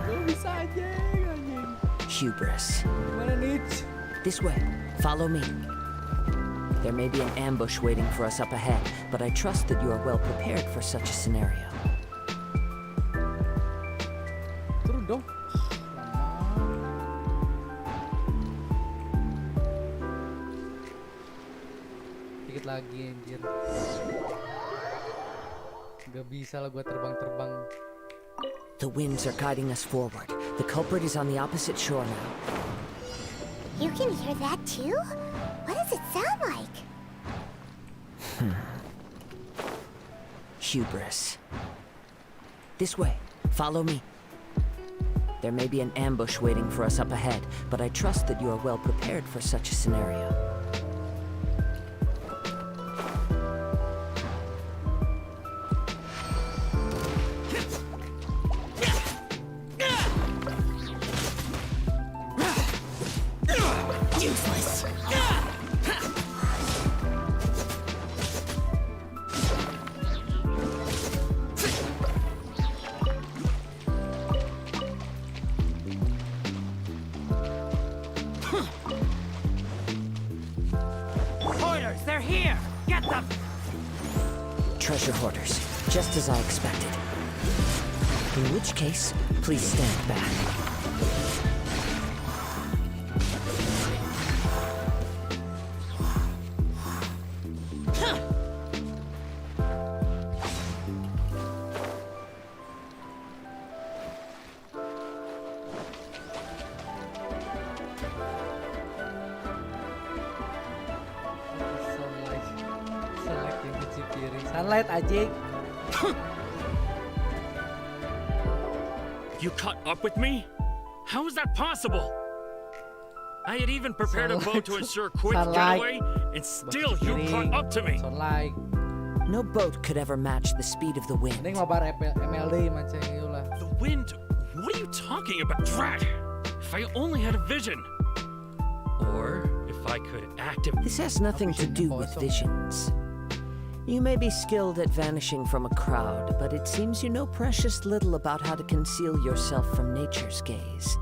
Gue bisa aja anjing. Hubris. Gimana nih? This way. Follow me. There may be an ambush waiting for us up ahead, but I trust that you are well prepared for such a scenario. Turun dong. Dikit lagi anjir. Gak bisa lah gua terbang-terbang. The winds are guiding us forward. The culprit is on the opposite shore now. You can hear that too? What does it sound like? Hubris. This way. Follow me. There may be an ambush waiting for us up ahead, but I trust that you are well prepared for such a scenario. Useless. Hoarders, they're here! Get them! Treasure hoarders, just as I expected. In which case, please stand back. Sunlight yang kecil kiri. Sunlight anjing. You caught up with me? How is that possible? I had even prepared a boat to ensure quick getaway, and still you caught up to me. Sunlight. No boat could ever match the speed of the wind. Ini ngobar MLD macam itulah. The wind? What are you talking about? Drat! If I only had a vision. Or if I could activate. This has nothing to do with visions. You may be skilled at vanishing from a crowd, but it seems you know precious little about how to conceal yourself from nature's gaze.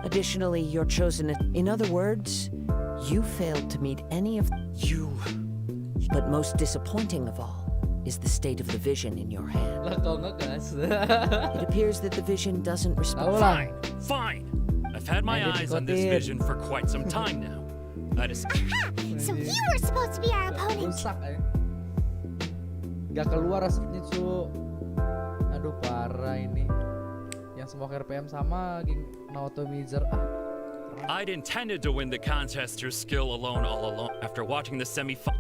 Additionally, you're chosen. In other words, you failed to meet any of You. But most disappointing of all is the state of the vision in your hand. Lah kau ngegas. It appears that the vision doesn't respond. Tahu lah. Fine. I've had my Ayo eyes on this diikotin. vision for quite some time now. I just So you were supposed to be our opponent. Rusak ya. Gak keluar asapnya cu. Aduh parah ini. Yang semua RPM sama geng Nautomizer I'd intended to win the contest through skill alone all along. After watching the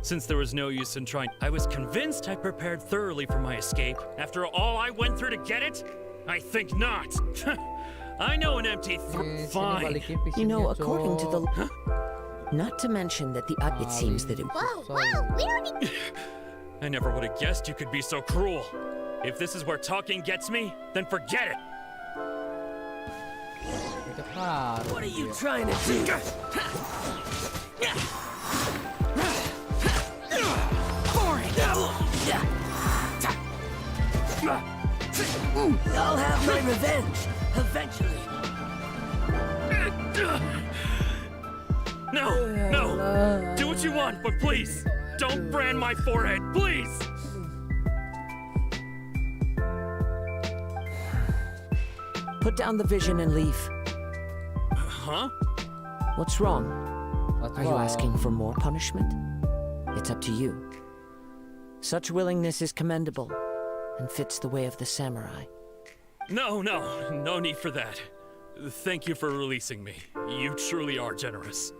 since there was no use in trying, I was convinced I prepared thoroughly for my escape. After all I went through to get it? I think not. I know an empty fine. You know, according to the... Not to mention that the... it seems that it... Whoa, whoa, we don't need... I never would have guessed you could be so cruel. If this is where talking gets me, then forget it. What are you trying to do? I'll have my revenge, eventually. No, no. Do what you want, but please, don't brand my forehead, please. Put down the vision and leave. Huh? What's wrong? What's Are you wrong? asking for more punishment? It's up to you. Such willingness is commendable and fits the way of the samurai. No need for that. Thank you for releasing me. You truly are generous.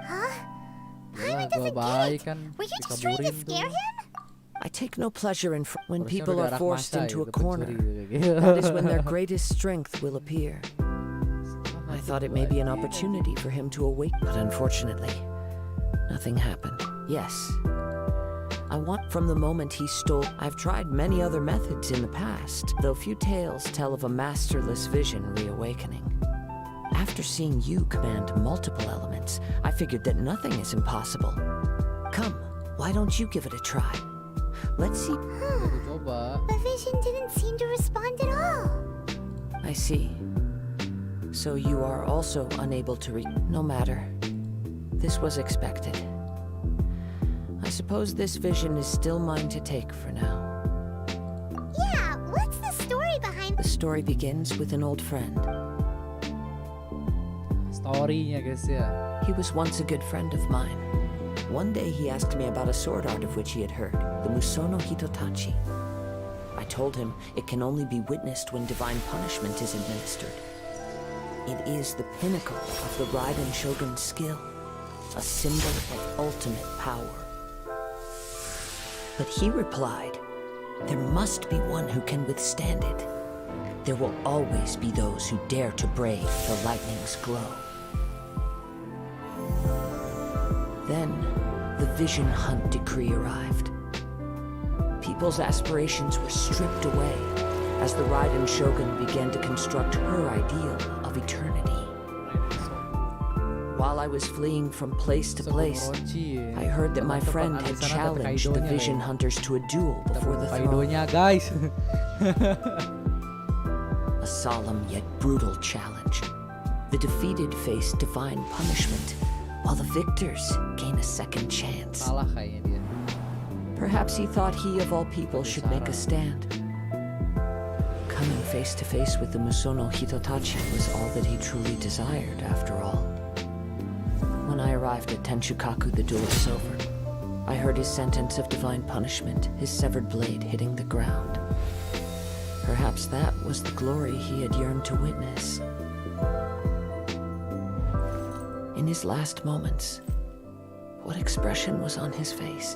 Huh? Yalah, Paimon gua doesn't baik get kan it. Were you just trying to dikaburin scare tuh. him? I take no pleasure in when Harusnya people udah are anak forced masa into a gitu, corner. pencuri gitu. That is when their greatest strength will appear. I thought it may be an opportunity for him to awake, but unfortunately, nothing happened. Yes. I want from the moment he stole. I've tried many other methods in the past, though few tales tell of a masterless vision reawakening. After seeing you command multiple elements, I figured that nothing is impossible. Come, why don't you give it a try? Let's see. Aku coba. The vision didn't seem to respond at all. I see. So you are also unable to No matter. This was expected. I suppose this vision is still mine to take for now. Yeah, what's the story behind The story begins with an old friend. Story-nya guys ya. He was once a good friend of mine. One day he asked me about a sword art of which he had heard, the Musono Hitotachi. I told him it can only be witnessed when divine punishment is administered. It is the pinnacle of the Raiden Shogun's skill, a symbol of ultimate power. But he replied, there must be one who can withstand it. There will always be those who dare to brave the lightning's glow. Then, the Vision Hunt decree arrived. People's aspirations were stripped away as the Raiden Shogun began to construct her ideal of eternity. While I was fleeing from place to place, I heard that my friend had challenged the Vision Hunters to a duel before the throne. Kaidonya guys. A solemn yet brutal challenge. The defeated face divine punishment, while the victors gain a second chance. Salah kayaknya dia. Perhaps he thought he of all people should make a stand. Coming face to face with the Musono Hitotachi was all that he truly desired, after all. When I arrived at Tenshukaku, the duel was over. I heard his sentence of divine punishment, his severed blade hitting the ground. Perhaps that was the glory he had yearned to witness. In his last moments, what expression was on his face?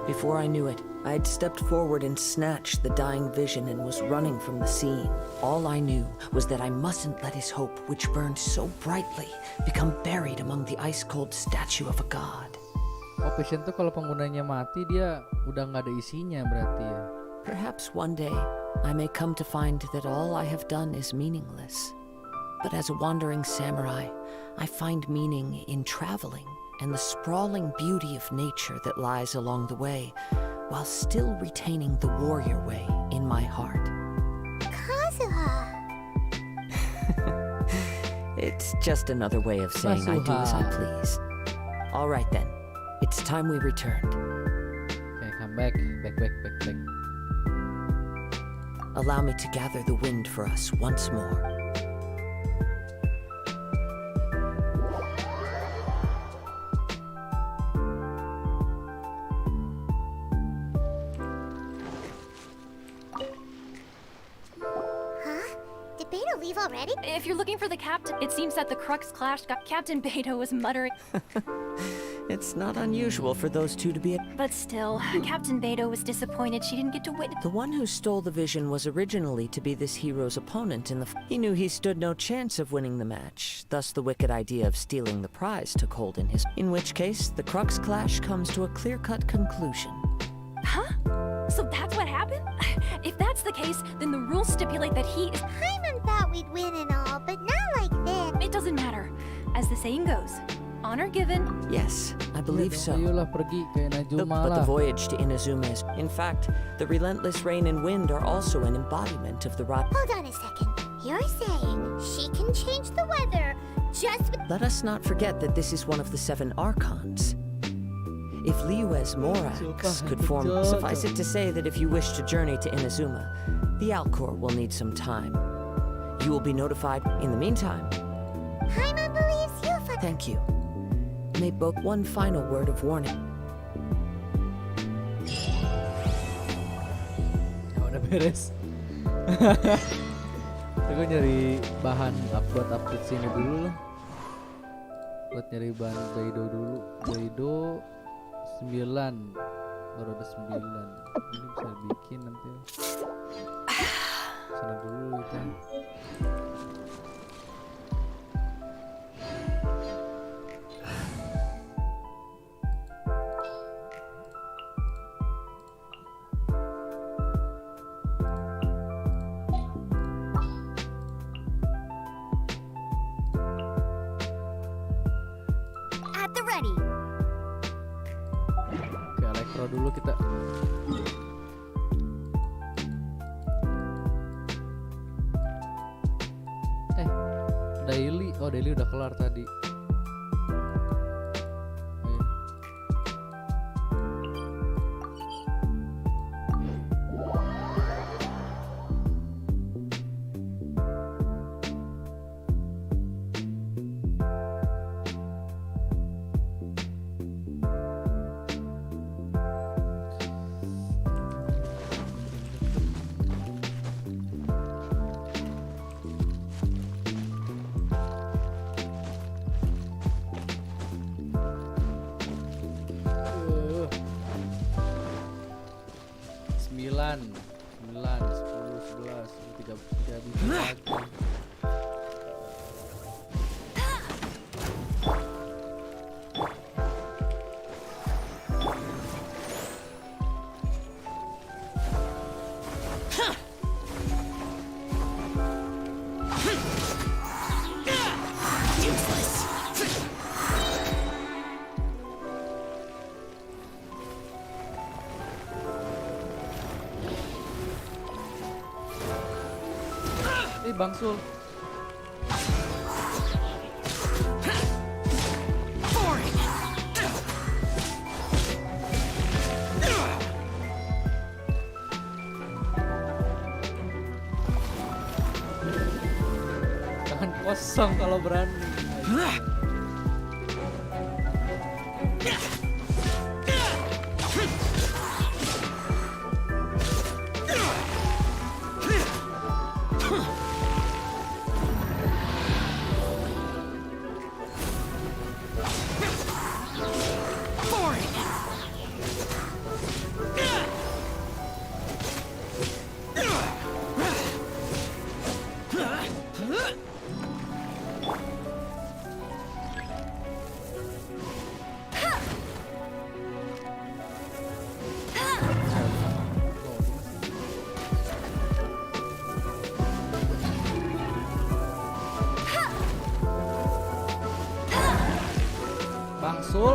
Before I knew it, I had stepped forward and snatched the dying vision and was running from the scene. All I knew was that I mustn't let his hope, which burned so brightly, become buried among the ice-cold statue of a god. Oh, vision tuh kalau penggunanya mati dia udah nggak ada isinya berarti ya. Perhaps one day I may come to find that all I have done is meaningless. But as a wandering samurai, I find meaning in traveling and the sprawling beauty of nature that lies along the way, while still retaining the warrior way in my heart. Kazuha? It's just another way of saying I do as I please. All right then, it's time we returned. Okay, come back. Allow me to gather the wind for us once more. Did Beto leave already? If you're looking for the captain, it seems that the Crux clash got Captain Beto was muttering. It's not unusual for those two to be But still, Captain Beto was disappointed she didn't get to witness. The one who stole the vision was originally to be this hero's opponent in the He knew he stood no chance of winning the match, thus the wicked idea of stealing the prize took hold in his... In which case, the Crux clash comes to a clear-cut conclusion. Huh? So that's what happened? If that's the case, then the rules stipulate that he is... Paimon thought we'd win and all, but not like this. It doesn't matter. As the saying goes, honor given. Yes, I believe so. Ayolah pergi ke Inazuma But the lah. voyage to Inazuma is... In fact, the relentless rain and wind are also an embodiment of the rot... Hold on a second. You're saying she can change the weather just with... Let us not forget that this is one of the 7 archons. If Liyue's Morax could form, suffice it to say that if you wish to journey to Inazuma, the Alcor will need some time. You will be notified in the meantime. Paimon believes you for... Thank you. May both one final word of warning. Ya udah beres. Aku nyari bahan buat update sini dulu lah. Buat nyari bahan Beidou dulu. Beidou 9. Baru ada 9. Ini bisa bikin nanti. Sana dulu kita. At the ready. Ke elektro dulu kita. Daily, oh daily udah kelar tadi. Oh, iya. Sembilan, 10, 11, 3 biji lagi. Bang Sul. Tangan kosong kalau berani.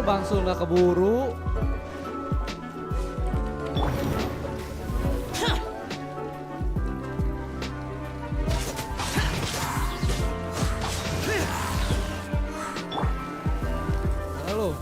Bang Sul nggak keburu. Halo.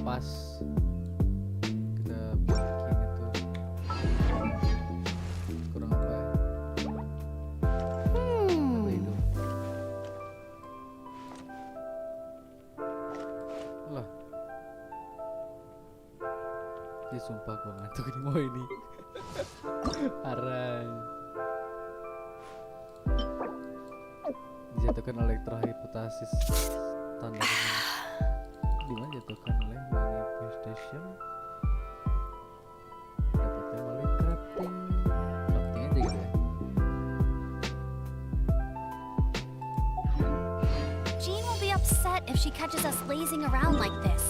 Pas kita bikin itu kurang apa ya? Itu. Lah, dia sumpah gue ngantuk di mau ini. Aray. Dijatuhkan elektrohipotasis tanda ini. Dimana jatuhkan oleh manifestation, dapatkan oleh crafting aja gitu ya. Jean will be upset if she catches us lazing around like this.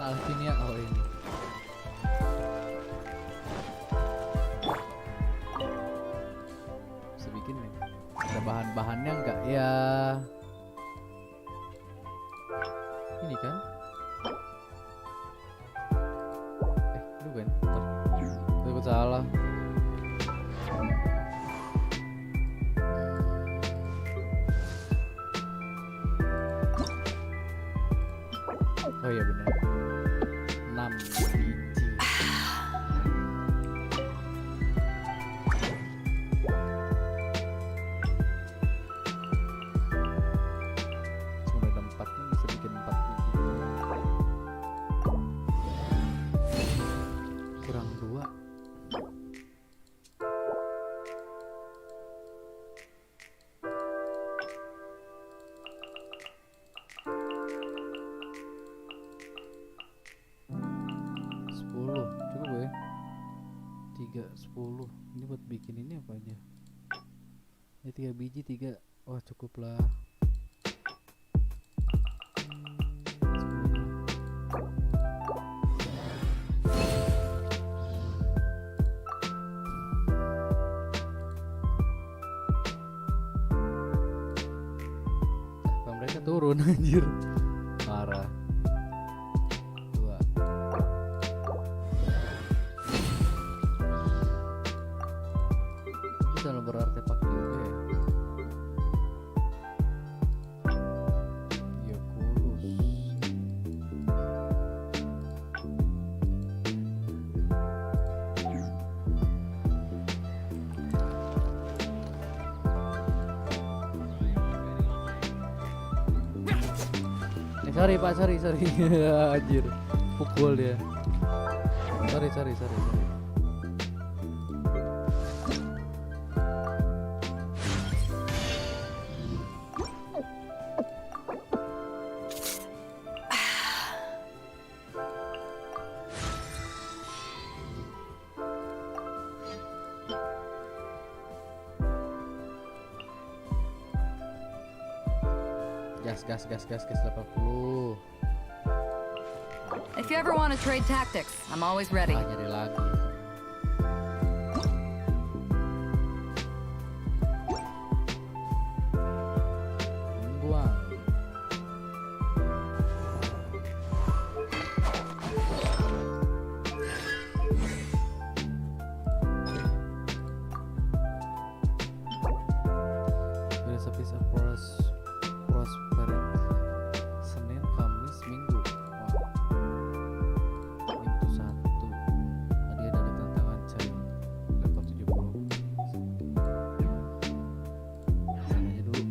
Alvinia, oh ini. Bisa bikin nih. Ada bahan-bahannya enggak ya? Ini kan? Lu kan? Aku salah. Oh iya benar. 6 biji. Cuma ada 4 nih, bisa bikin 4 biji. Kurang 2. Cukup ya? 3, 10. Ini buat bikin ini apa aja? Ini 3 biji, 3. Wah cukup lah. Apa mereka turun anjir? Marah. Berartepak juga ya. Ya kulus. Sorry pak, sorry anjir, pukul dia. Sorry. Gas 80. If you ever want to trade tactics, I'm always ready. Jadi lagi. Buang. There's a piece of prosperity. Senin, Kamis, Minggu. Wah. Ini butuh 1. Tadi ada tantangan cari level 70. Sana aja dulu.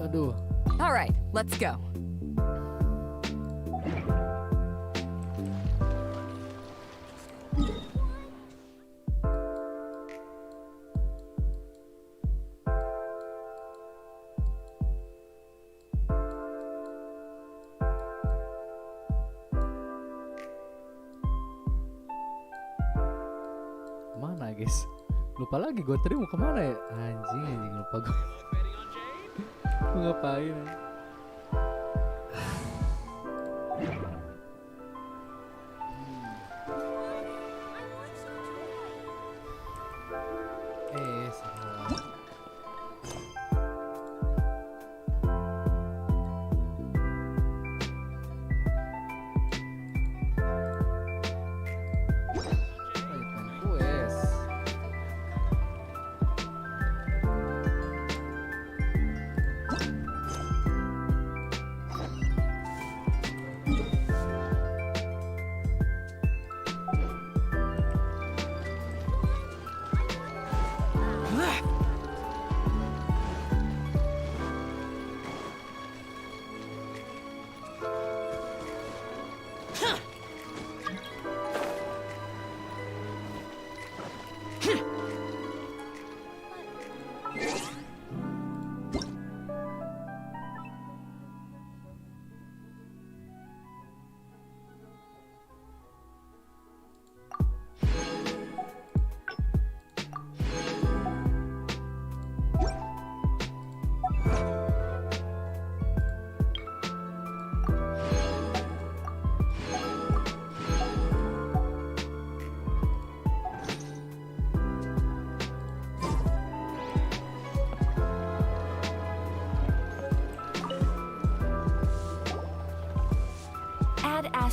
Aduh. All right, let's go. Mana guys? Lupa lagi gue tadi mau kemana ya? Anjing lupa gue. Gue ngapain? Salah.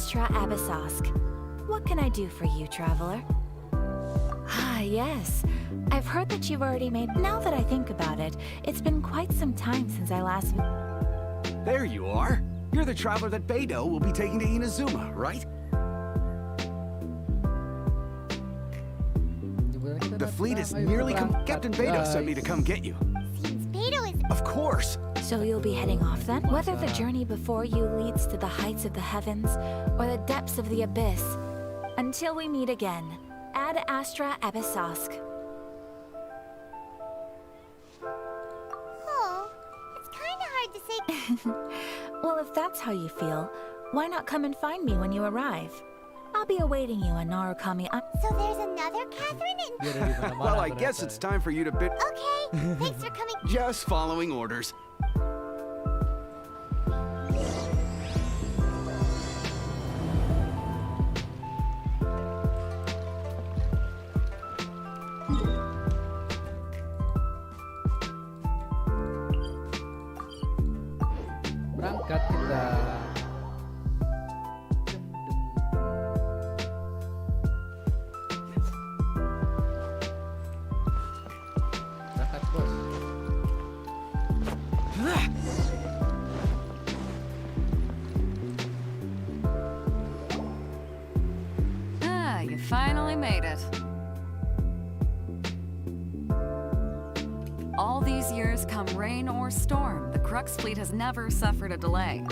Astra Abyssosque. What can I do for you, traveler? Ah, yes. I've heard that you've already made... Now that I think about it, it's been quite some time since I last... There you are. You're the traveler that Beidou will be taking to Inazuma, right? The fleet is nearly Captain Beidou sent me to come get you. Seems Beidou is... Of course. So you'll be heading off then? Whether the journey before you leads to the heights of the heavens or the depths of the abyss, until we meet again, Ad Astra Abyssosque. Oh, it's kind of hard to say... Well, if that's how you feel, why not come and find me when you arrive? I'll be awaiting you in Narukami. So there's another Catherine in... Well, I guess it's time for you to bid... Okay, thanks for coming. Just following orders. Berangkat kita. Berangkat, bos. Ah, you finally made it. All these years, come rain or storm, the Crux fleet has never suffered a delay.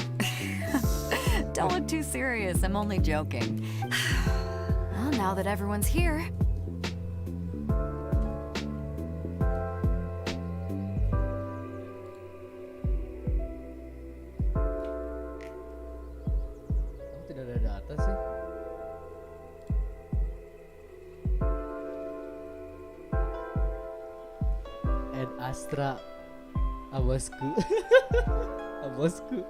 Don't look too serious, I'm only joking. Well, now that everyone's here... Kamu tidak ada data sih? Ad Astra Abosku. Abosku.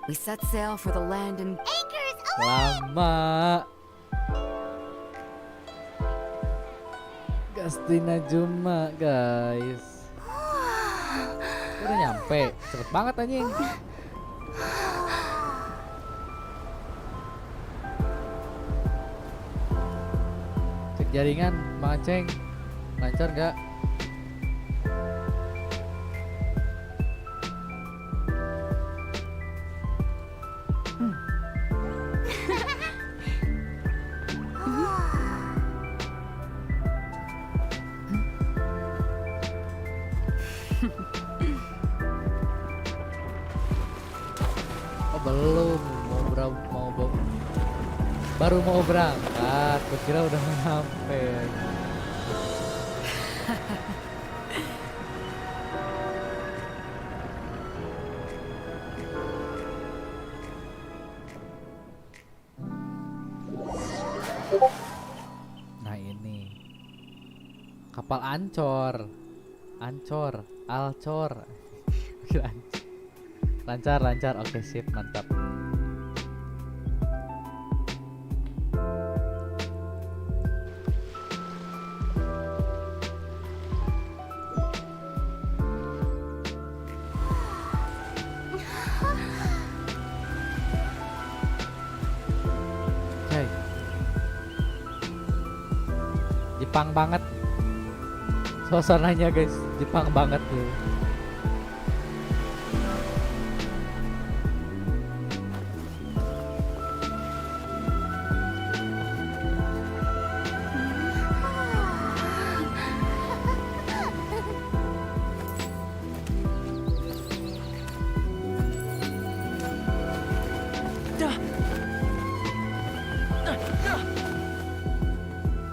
We set sail for the land in... Anchors away! Lama. Gastina Juma, guys. Udah nyampe. Cepet banget anjing. Cek jaringan, Mang Aceng. Lancar gak? Oh belum, baru mau berangkat. Gue kira udah nyampe. Nah ini kapal Alcor. Lancar, oke sip, mantap. Oke. Jepang banget. Suasananya guys, Jepang banget tuh.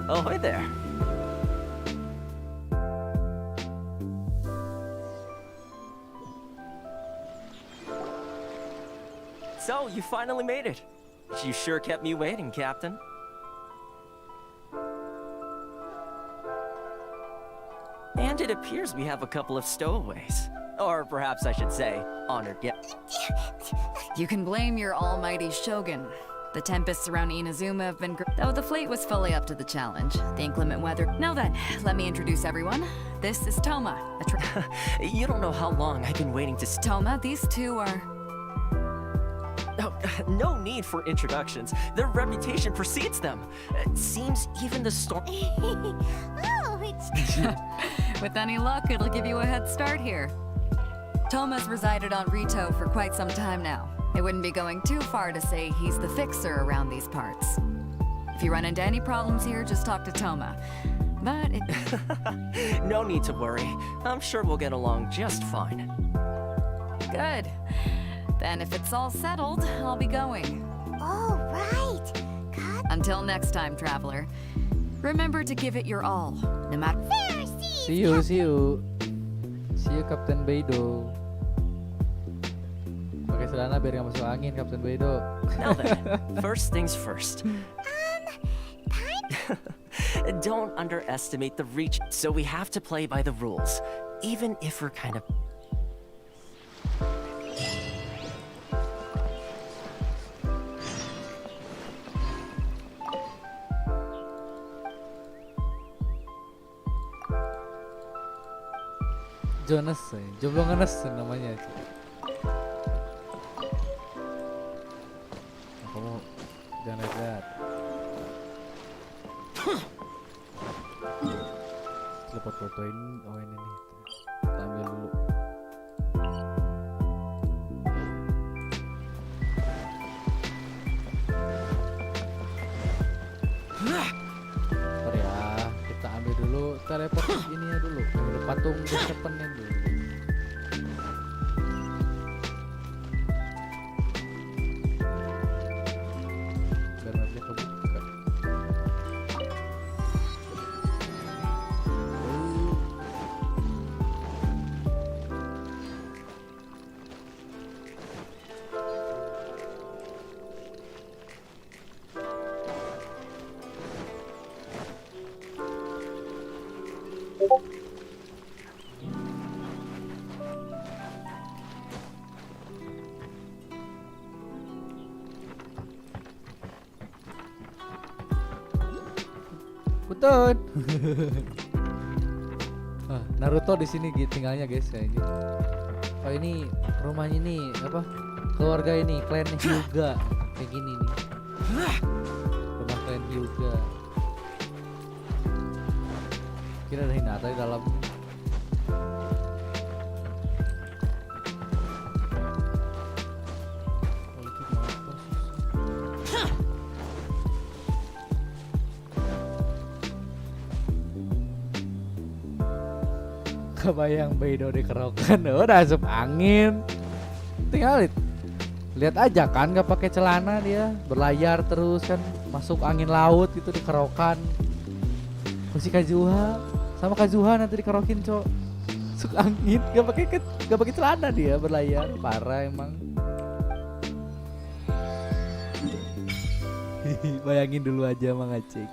Ahoy there. So, you finally made it. You sure kept me waiting, Captain. And it appears we have a couple of stowaways. Or perhaps I should say, honored guests. You can blame your almighty shogun. The tempests around Inazuma have been though the fleet was fully up to the challenge. The inclement weather. Now then, let me introduce everyone. This is Toma. You don't know how long I've been waiting to... Toma, these two are... Oh, no need for introductions. Their reputation precedes them. It seems even the storm. Oh, it's With any luck, it'll give you a head start here. Toma's resided on Rito for quite some time now. It wouldn't be going too far to say he's the fixer around these parts. If you run into any problems here, just talk to Toma. But it... No need to worry. I'm sure we'll get along just fine. Good. Then if it's all settled, I'll be going. all right. Until next time, traveler. Remember to give it your all, no matter... See you. See you, Kapten Beidou. Pakai celana biar nggak masuk angin, Kapten Beidou. Now then, first things first. Don't underestimate the reach, so we have to play by the rules, even if we're kind of... Jonas, jomblo ngenes namanya. Nah, kamu jangan lihat. Dapat fotoin, oh ini nih. Kita ambil dulu. Bentar ya, kita ambil dulu teleport ininya dulu. Ada patung depannya dulu. Biar mapnya kebuka. Putut. Naruto di sini tinggalnya guys kayaknya. Oh ini rumahnya nih apa? Keluarga ini klan Hyuga kayak gini nih. Rumah klan Hyuga. Kira ada Hinata di dalam. Kebayang Beidou di kerokan, udah asup angin. Tinggal lihat aja kan, nggak pakai celana dia, berlayar terus kan, masuk angin laut gitu di kerokan. Masih Kazuha, sama Kazuha nanti dikerokin cok, masuk angin, nggak pakai celana dia berlayar, parah emang. Bayangin dulu aja Mang Acek.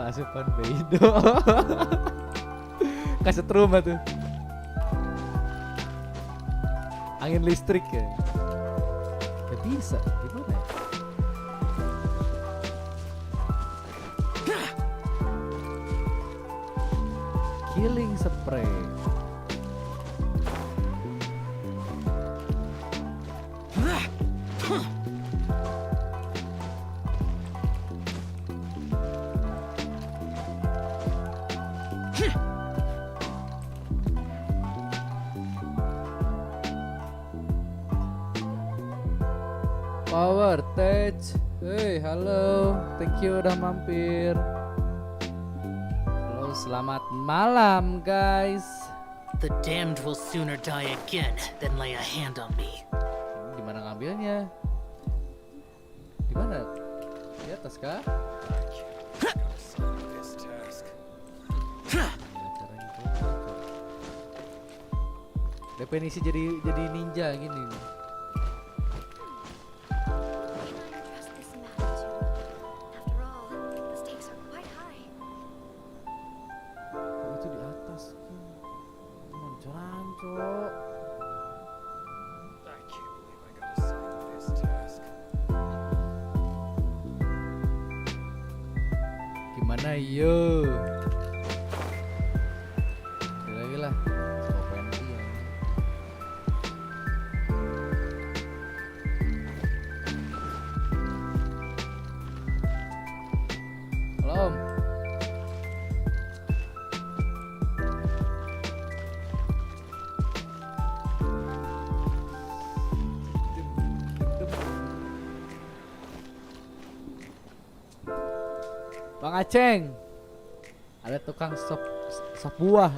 Asupan Beidou. Kaset rumah tuh. Angin listrik ya. Gak bisa, gimana ya? Killing spray. Power Touch. Hey, halo. Thank you udah mampir. Halo, selamat malam, guys. The damned will sooner die again than lay a hand on me. Gimana ngambilnya? Gimana? Di atas kah? Definisi jadi ninja gini. Trust this amount to. After all, the stakes are quite high. Oh, itu di atas. Mancaran, Cok. I can't believe I got assigned this task. Gimana yo? Lagi lah. Halo Om. Bang Aceng, ada tukang sop buah.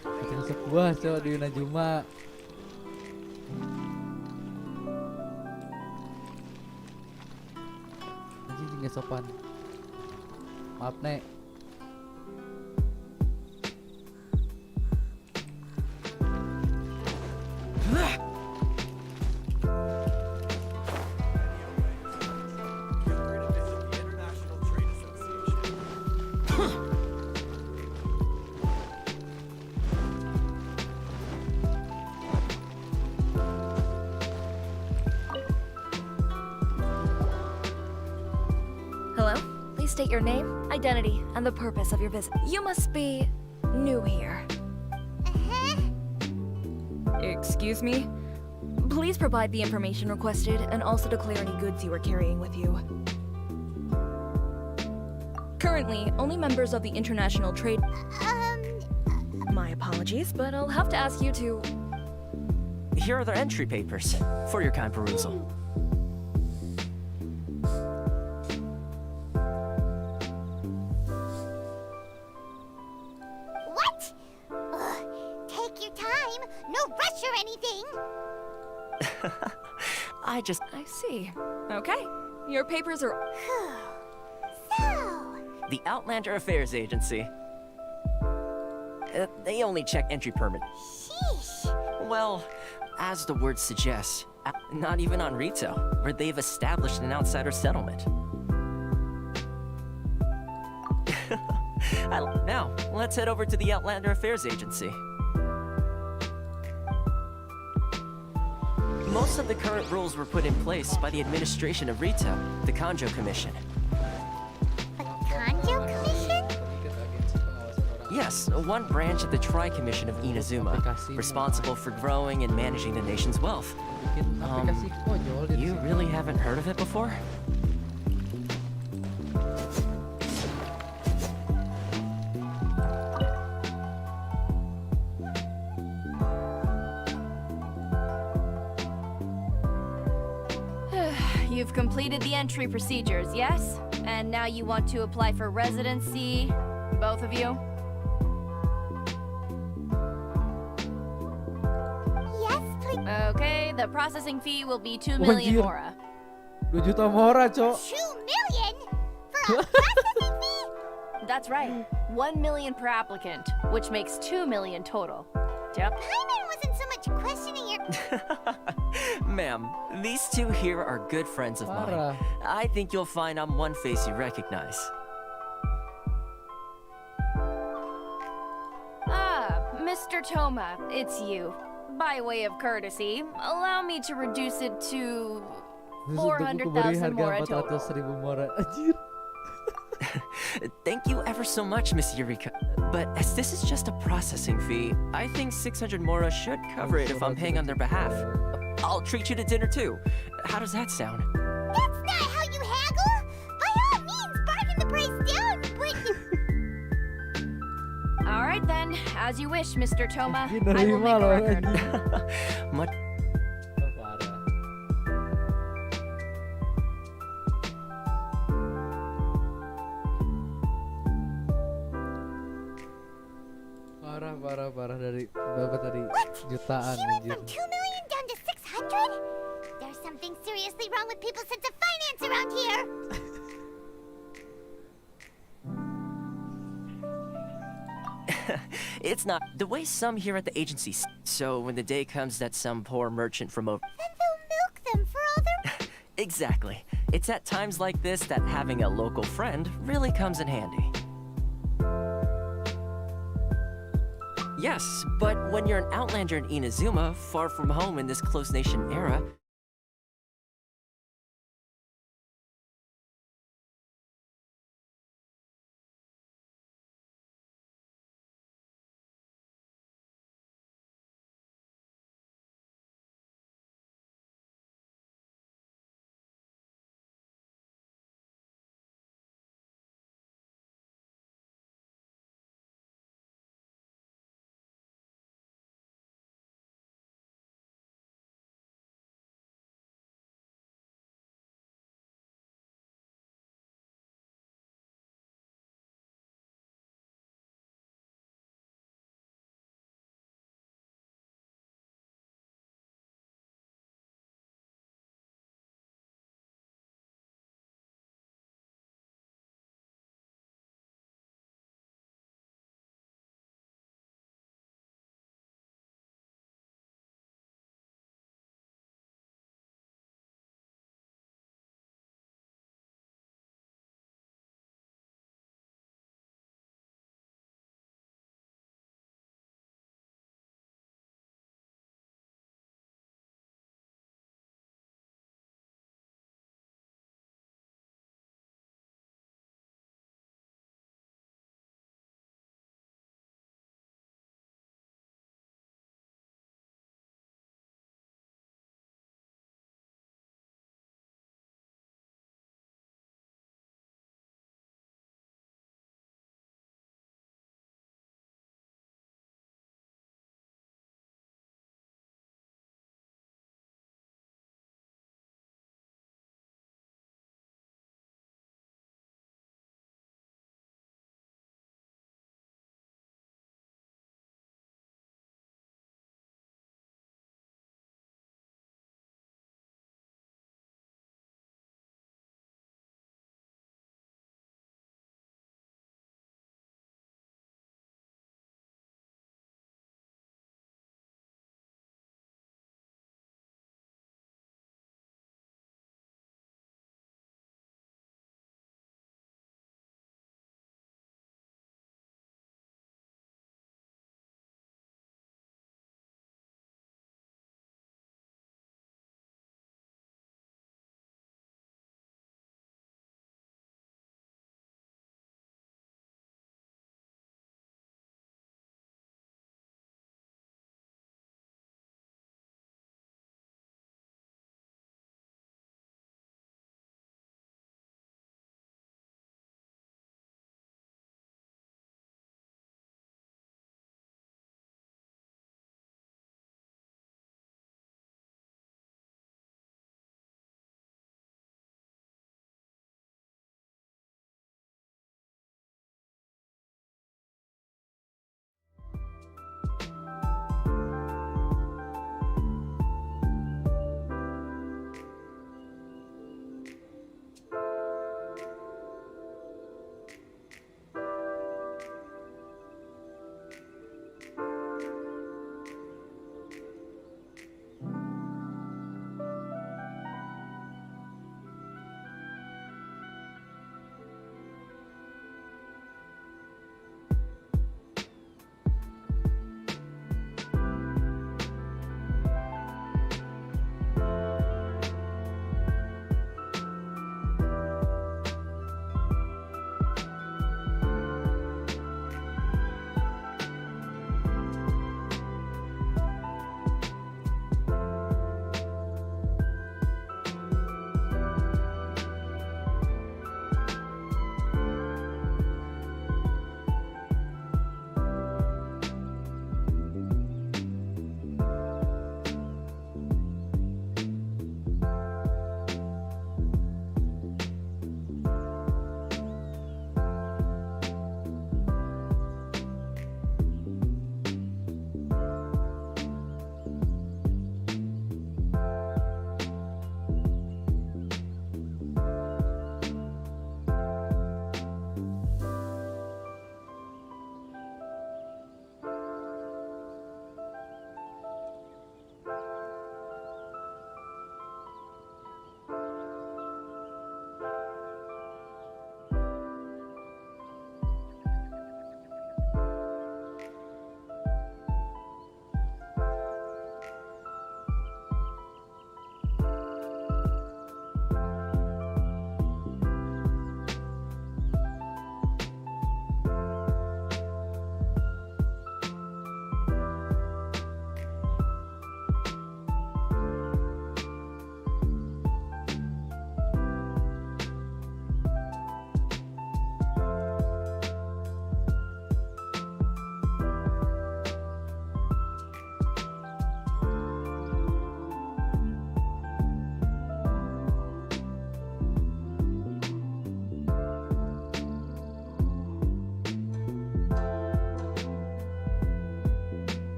Tukang sop buah cok di Najuma. Anjing nggak sopan. Maaf Nek. Hello? Please state your name, identity, and the purpose of your visit. You must be new here. Excuse me? Please provide the information requested and also declare any goods you are carrying with you. Currently, only members of the International Trade... My apologies, but I'll have to ask you to... Here are their entry papers for your kind perusal. What? Ugh, take your time. No rush or anything. I see. Okay. Your papers are... The Outlander Affairs Agency. They only check entry permit. Sheesh. Well, as the word suggests, not even on Rito, where they've established an outsider settlement. Now, let's head over to the Outlander Affairs Agency. Most of the current rules were put in place by the administration of Rito, the Kanjo Commission. Kanjo Commission? Yes, one branch of the Tri-Commission of Inazuma, responsible for growing and managing the nation's wealth. You really haven't heard of it before? You've completed the entry procedures, yes? And now you want to apply for residency, both of you? Yes, please. Okay, the processing fee will be 2 million mora. 2 juta mora, Cok. 2 million? For a processing fee? That's right. 1 million per applicant, which makes 2 million total. Yep. Paimon wasn't so much questioning your... Ma'am, these two here are good friends of mine. I think you'll find I'm one face you recognize. Ah, Mr. Toma, it's you. By way of courtesy, allow me to reduce it to 400,000 mora total. 400.000 mora. Anjir. Thank you ever so much, Miss Eureka. But as this is just a processing fee, I think 600 mora should cover it if I'm paying on their behalf. I'll treat you to dinner too. How does that sound? That's not how you haggle! By all means, bargain the price down, but... Alright then, as you wish, Mr. Toma. I will make a record. Much. Parah dari berapa tadi? Jutaan She went anjir. from 2 million down to 600? There's something seriously wrong with people's sense of finance around here. It's not the way some here at the agency. So when the day comes that some poor merchant from over. Then they'll milk them for all their. Exactly. It's at times like this that having a local friend really comes in handy. Yes, but when you're an outlander in Inazuma, far from home in this close nation era,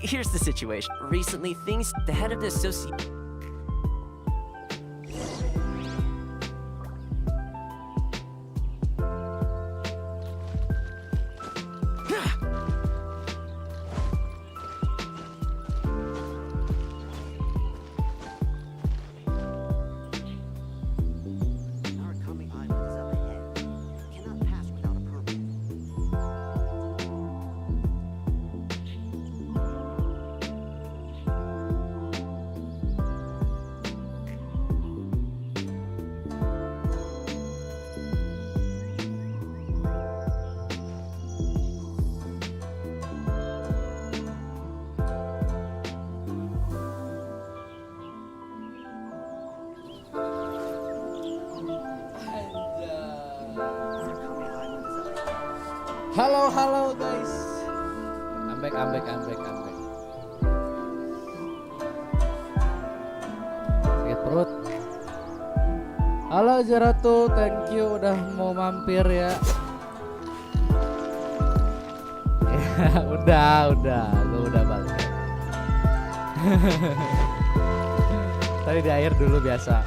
Here's the situation. Recently, the head of the association. Halo guys. I'm back. Sakit perut. Halo Jeratu, thank you udah mau mampir ya. udah, gue udah balik. Tadi di air dulu biasa.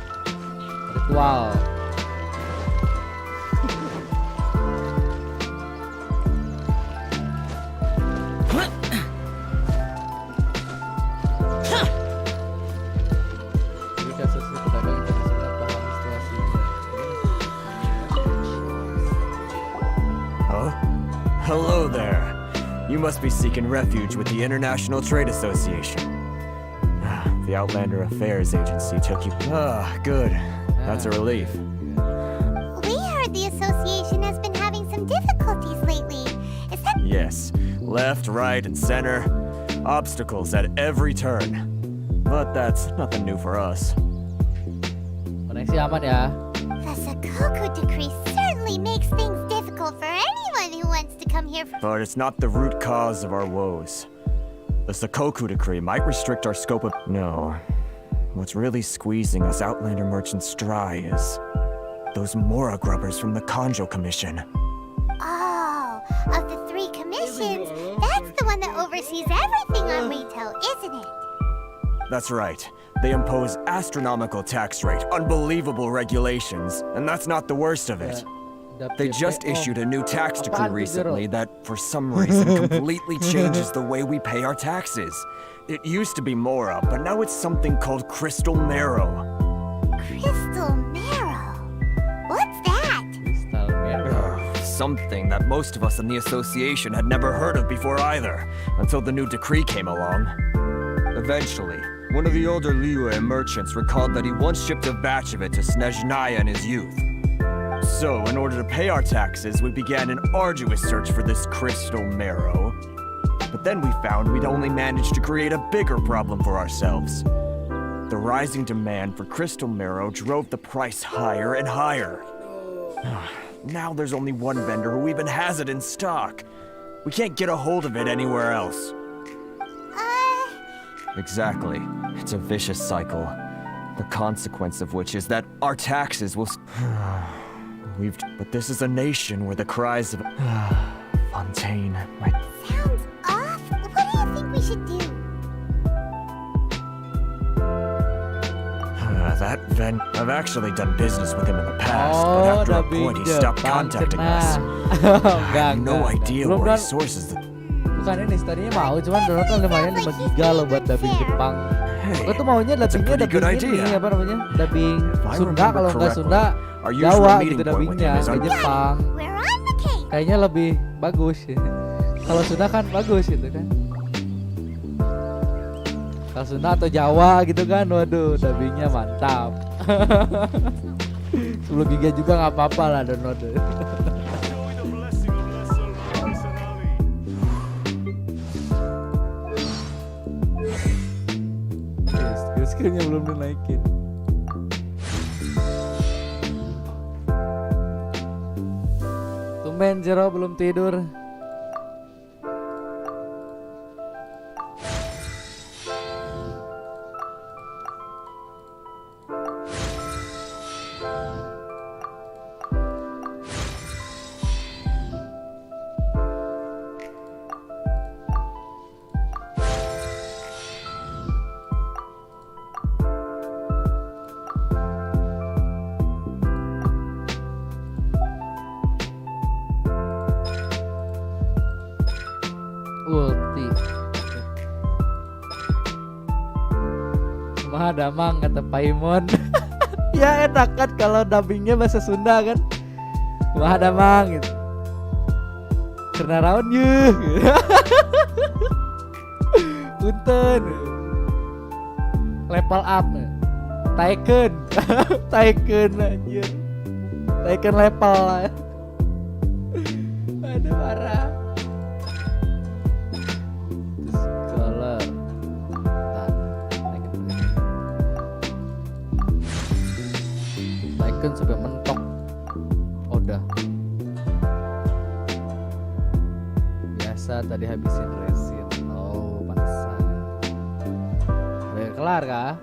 Ritual. Hello there. You must be seeking refuge with the International Trade Association. The Outlander Affairs Agency took you. Good. That's a relief. We heard the association has been having some difficulties lately. Is that... Yes. Left, right, and center. Obstacles at every turn. But that's nothing new for us. Koneksi aman ya. The Sakoku decree certainly makes things difficult for anyone who wants to come here. But it's not the root cause of our woes. The Sakoku decree might restrict our scope of... No. What's really squeezing us Outlander merchants dry is... those Mora grubbers from the Kanjo Commission. Oh, of the 3 commissions, that's the one that oversees everything on retail, isn't it? That's right. They impose astronomical tax rate, unbelievable regulations, and that's not the worst of it. They just issued a new tax decree recently that, for some reason, completely changes the way we pay our taxes. It used to be Mora, but now it's something called Crystal Marrow. Crystal Marrow? What's that? Crystal Marrow. Something that most of us in the association had never heard of before either, until the new decree came along. Eventually, one of the older Liyue merchants recalled that he once shipped a batch of it to Snezhnaya in his youth. So, in order to pay our taxes, we began an arduous search for this crystal marrow. But then we found we'd only managed to create a bigger problem for ourselves. The rising demand for crystal marrow drove the price higher and higher. Now there's only one vendor who even has it in stock. We can't get a hold of it anywhere else. Exactly. It's a vicious cycle. The consequence of which is that our taxes will... But this is a nation where the cries of... Fontaine might... Sounds off. What do you think we should do? I've actually done business with him in the past, but after a point he stopped contacting us. I have no idea where he sources the... Bukan ini, tadinya mau, cuman download kan lumayan 5 giga loh buat dubbing Jepang. Gue tuh maunya dubbingnya dubbing ini apa namanya? Dubbing Sunda, kalau nggak Sunda Jawa gitu dubbingnya, kayak Jepang. Kayaknya lebih bagus. Kalau Sunda kan bagus gitu kan. Kalau Sunda atau Jawa gitu kan, waduh dubbingnya mantap. 10 giga juga nggak apa-apa lah download. Skillnya belum dinaikin. Tumben Jero belum tidur. Mahadamang kata Paimon. Ya enak kan kalau dubbingnya bahasa Sunda kan. Mahadamang gitu. Karena raun ye. Punten. Level up. Taeken. Taeken anjir. Taeken level lah. Aduh parah. Color. Taeken sampai mentok. Udah. Biasa tadi habisin resin. Oh, pantesan. Udah kelar kah?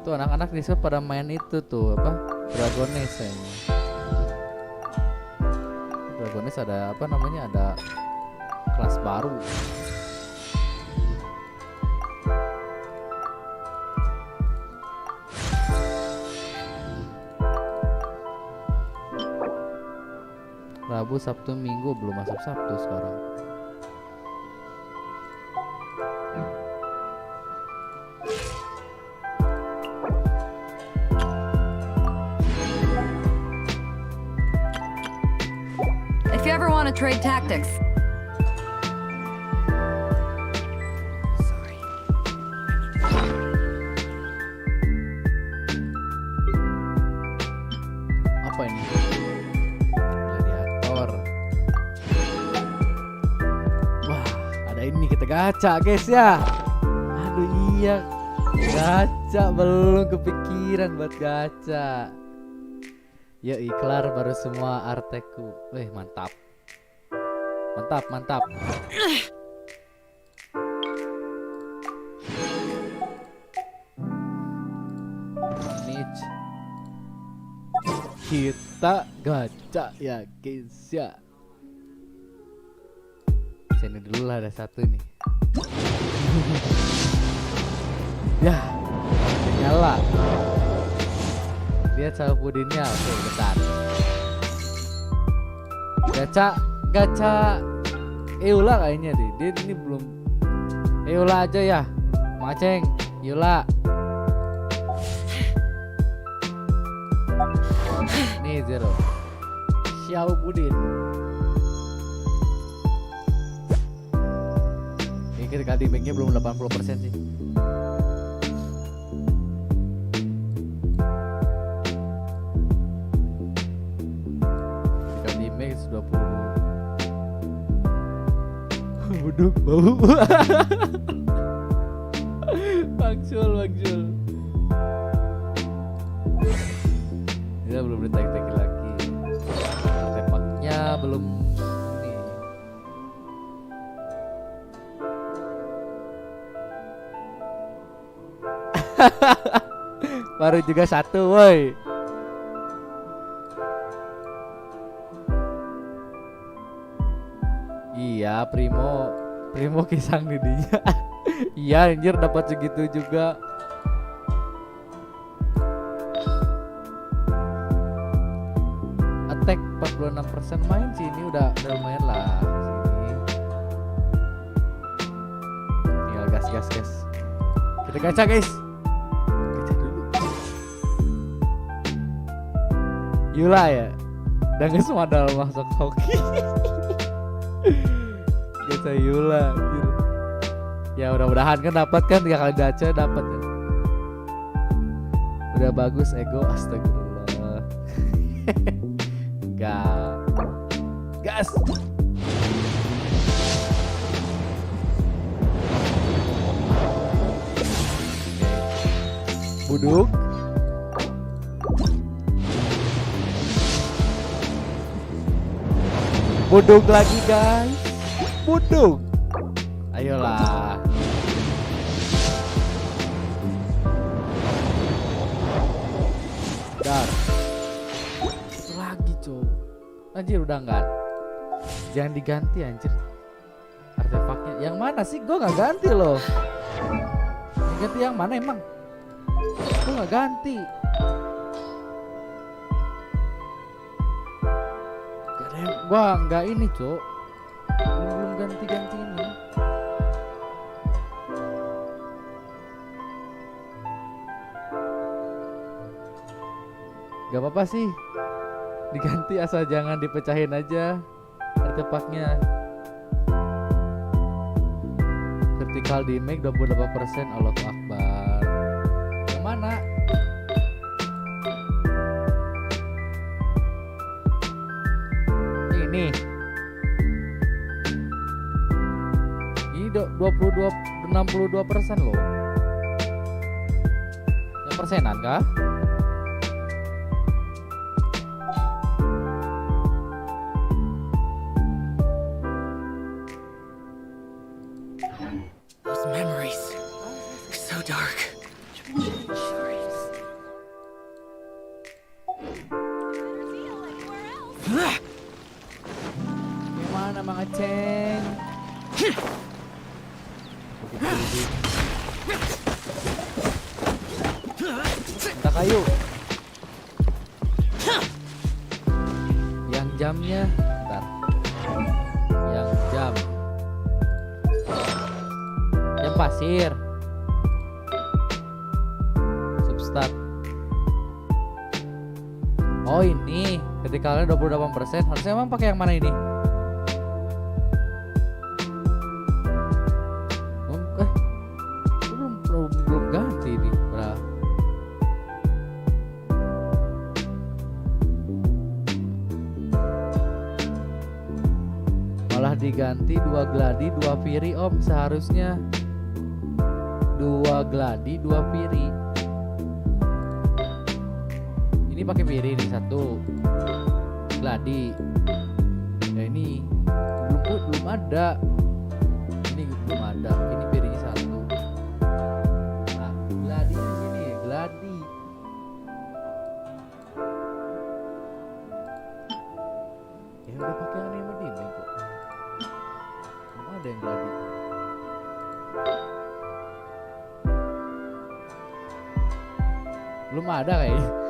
Tuh anak-anak di sini pada main itu tuh apa? Dragones kayaknya. Dragones ada apa namanya? Ada kelas baru. Rabu, Sabtu, Minggu belum masuk Sabtu sekarang. If you ever want to trade tactics. Apa ini? Gladiator. Wah, ada ini kita gacha guys ya. Aduh iya, gacha belum kepikiran buat gacha. Ya iklar baru semua arteku. Wih mantap. Mantap, mantap. Niche. Kita gacha ya guys ya. Sini dulu lah, ada satu nih. Ya, nyala. Lihat sama pudinnya. Oke, bentar. Gacha Eula kayaknya deh. Dia ini belum. Eula aja ya. Maceng, Eula. Nih zero. Xiao pudin. Ini kita kali banknya belum 80% sih. Max 20. Buduk bau. Maksul. Ya belum ditek-tek lagi. Artefaknya belum ini. Baru juga satu, woi. Iya, Primo kisang didinya. Iya, anjir dapat segitu juga. Attack 46% main sih, ini udah lumayan lah sini. Tinggal gas. Kita gacha, guys. Gacha dulu. Yula ya. Dan guys modal masuk hoki. Gacha Yula gitu. Ya mudah-mudahan kan dapat kan, 3 kali gacha dapat kan. Udah bagus ego, astagfirullah. Gas. Buduk. Buduk lagi guys. Buduk. Ayolah. Dar. Lagi cow. Anjir udah enggak. Jangan diganti anjir. Artefaknya. Yang mana sih? Gue nggak ganti loh. Yang ganti yang mana emang? Gue nggak ganti. Gua nggak ini cok. Belum ganti-ganti ini. Gak apa-apa sih, diganti asal jangan dipecahin aja artefaknya. Vertical damage 28%. Allahu Akbar. Yang mana? Ini 62% loh. Yang persenan kah? Those memories. So dark. Gimana Mang Aceng? Minta kayu. Yang jamnya, bentar. Yang jam. Yang pasir. Substat. Oh ini, vertikalnya 28%. Harusnya emang pakai yang mana ini? Belum ganti ini, bra. Malah diganti 2 gladi 2 piri om, seharusnya 2 gladi 2 piri. Ini pakai piri nih, 1 gladi. Nah ini belum ada. Ini belum ada. Ini pirinya 1. Nah, gladi di sini, gladi. Ya udah pakai anime di kok. Belum ada yang gladi. Belum ada kayaknya.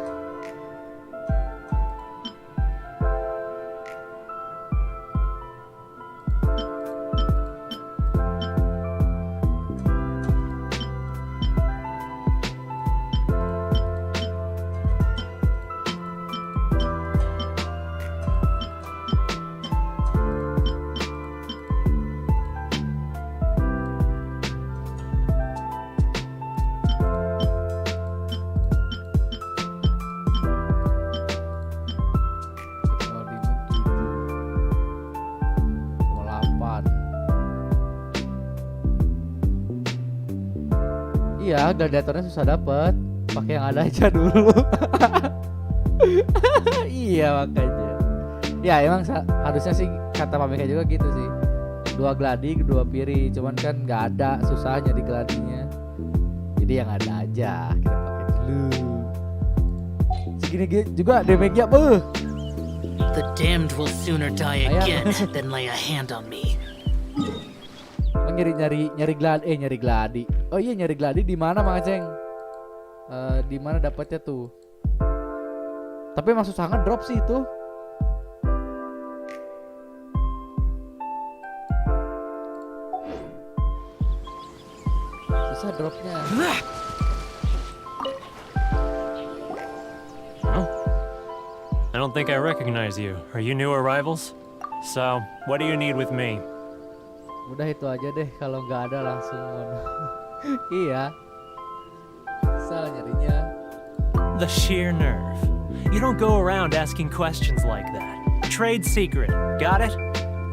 Iya, gladiatornya susah dapet. Pakai yang ada aja dulu. Iya makanya. Ya emang harusnya sih kata Pak Mika juga gitu sih. 2 gladi, 2 piri. Cuman kan nggak ada, susahnya di gladinya. Jadi yang ada aja kita pakai dulu. Segini juga damage-nya beuh. The damned will sooner die again than lay a hand on me. Nyari gladi. Oh iya, nyari gladi di mana Mang Aceng? Di mana dapatnya tuh? Tapi emang susah ngedrop sih itu. Susah dropnya. I don't think I recognize you. Are you new arrivals? So, what do you need with me? Udah itu aja deh, kalau nggak ada langsung iya. Salah nyarinya. The sheer nerve. You don't go around asking questions like that. Trade secret, got it?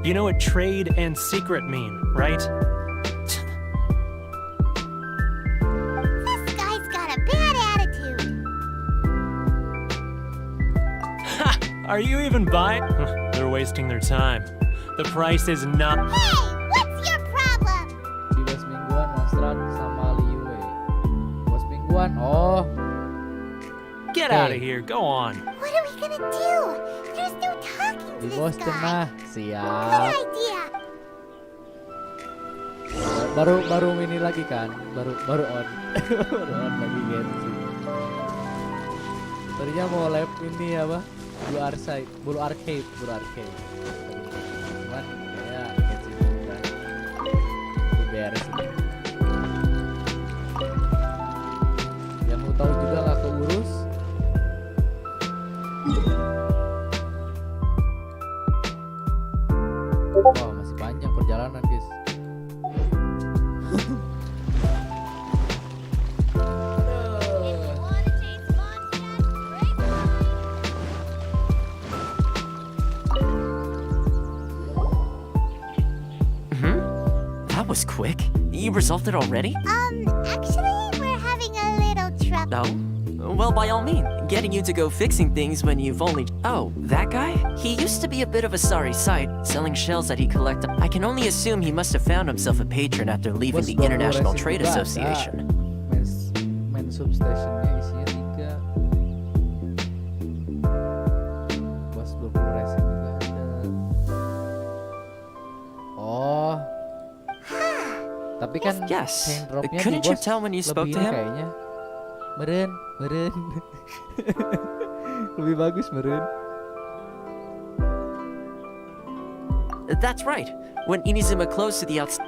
You know what trade and secret mean, right? This guy's got a bad attitude. Ha! Are you even buying? They're wasting their time. The price is not. Hey! What's your problem? Di bos mingguan monstran sama Liu. Bos mingguan, oh. Get out of here, go on. What are we gonna do? There's no talking to Di this bos guy. tengah, Good siap. idea. Baru ini lagi kan, baru on. Baru on lagi Genshin. Tadinya mau live ini apa? Blue Arcade. Cuman ya jalanan guys. That was quick. You resolved it already? Actually, we're having a little trouble. No? Well, by all means, getting you to go fixing things when you've only... Oh, that guy? He used to be a bit of a sorry sight, selling shells that he collected. I can only assume he must have found himself a patron after leaving the International Trade Association. Main substationnya isinya 3. Bos 20 resin juga ada. Oh. Tapi kan chain dropnya Couldn't di you bos tell when you spoke lebih to him? kayaknya. Meren. Lebih bagus meren. That's right. When Inizuma closed to the outside,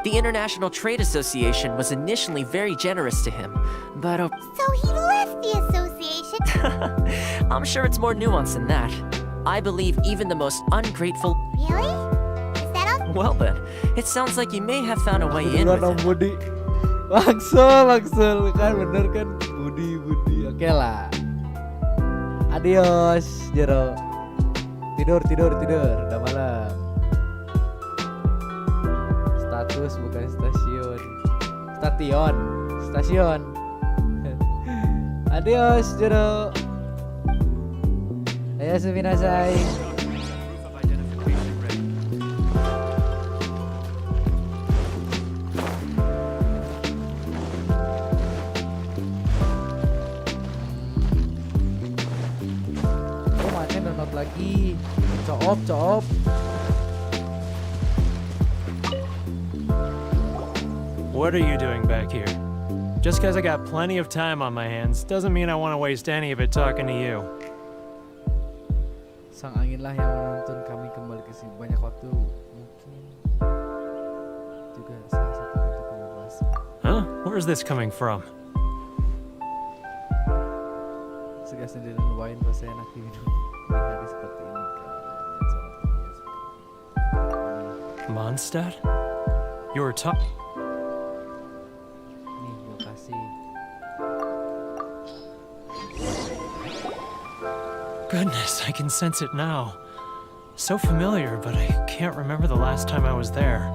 the International Trade Association was initially very generous to him, but So he left the association? I'm sure it's more nuanced than that. I believe even the most ungrateful... Really? Is that all? Well then, it sounds like you may have found a way in with it. Budi. Maksud kan bener kan Budi. Oke lah. Adios, Jero. Tidur. Udah malam. Status bukan stasiun. Stasiun. Adios, Jero. Ayo suminasai. Lagi coop. What are you doing back here? Just because I got plenty of time on my hands doesn't mean I want to waste any of it talking to you. Sang angin lah yang menuntun kami kembali ke sini. Banyak waktu mungkin juga salah satu bentuk kebebasan. Huh? Where's this coming from? Segar sendiri dan wine bahasa enak diminum di hari seperti ini. Mondstadt? You were talking... Nih, gue kasih. Goodness, I can sense it now. So familiar, but I can't remember the last time I was there.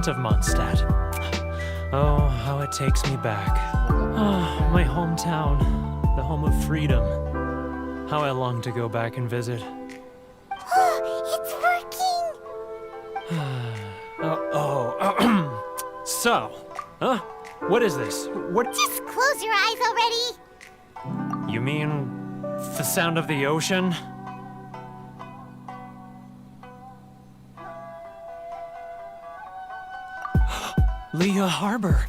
Of Mondstadt. Oh, how it takes me back. Oh, my hometown, the home of freedom. How I long to go back and visit. It's working! So, what is this? What? Just close your eyes already! You mean the sound of the ocean? Leah Harbor.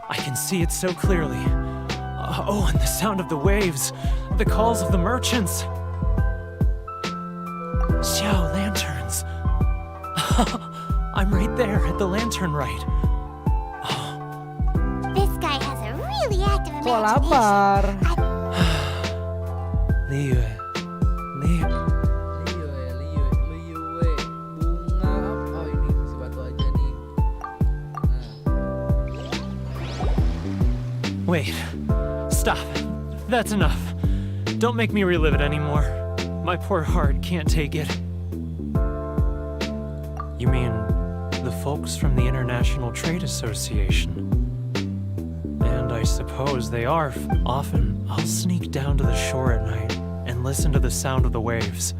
I can see it so clearly. Oh, and the sound of the waves, the calls of the merchants. Xiao lanterns. I'm right there at the lantern right. This guy has a really active Kok imagination. lapar? Leah. Bunga. Oh, ini kasih batu aja nih. Wait. Stop. That's enough. Don't make me relive it anymore. My poor heart can't take it. You mean the folks from the International Trade Association? And I suppose they are. Often, I'll sneak down to the shore at night and listen to the sound of the waves.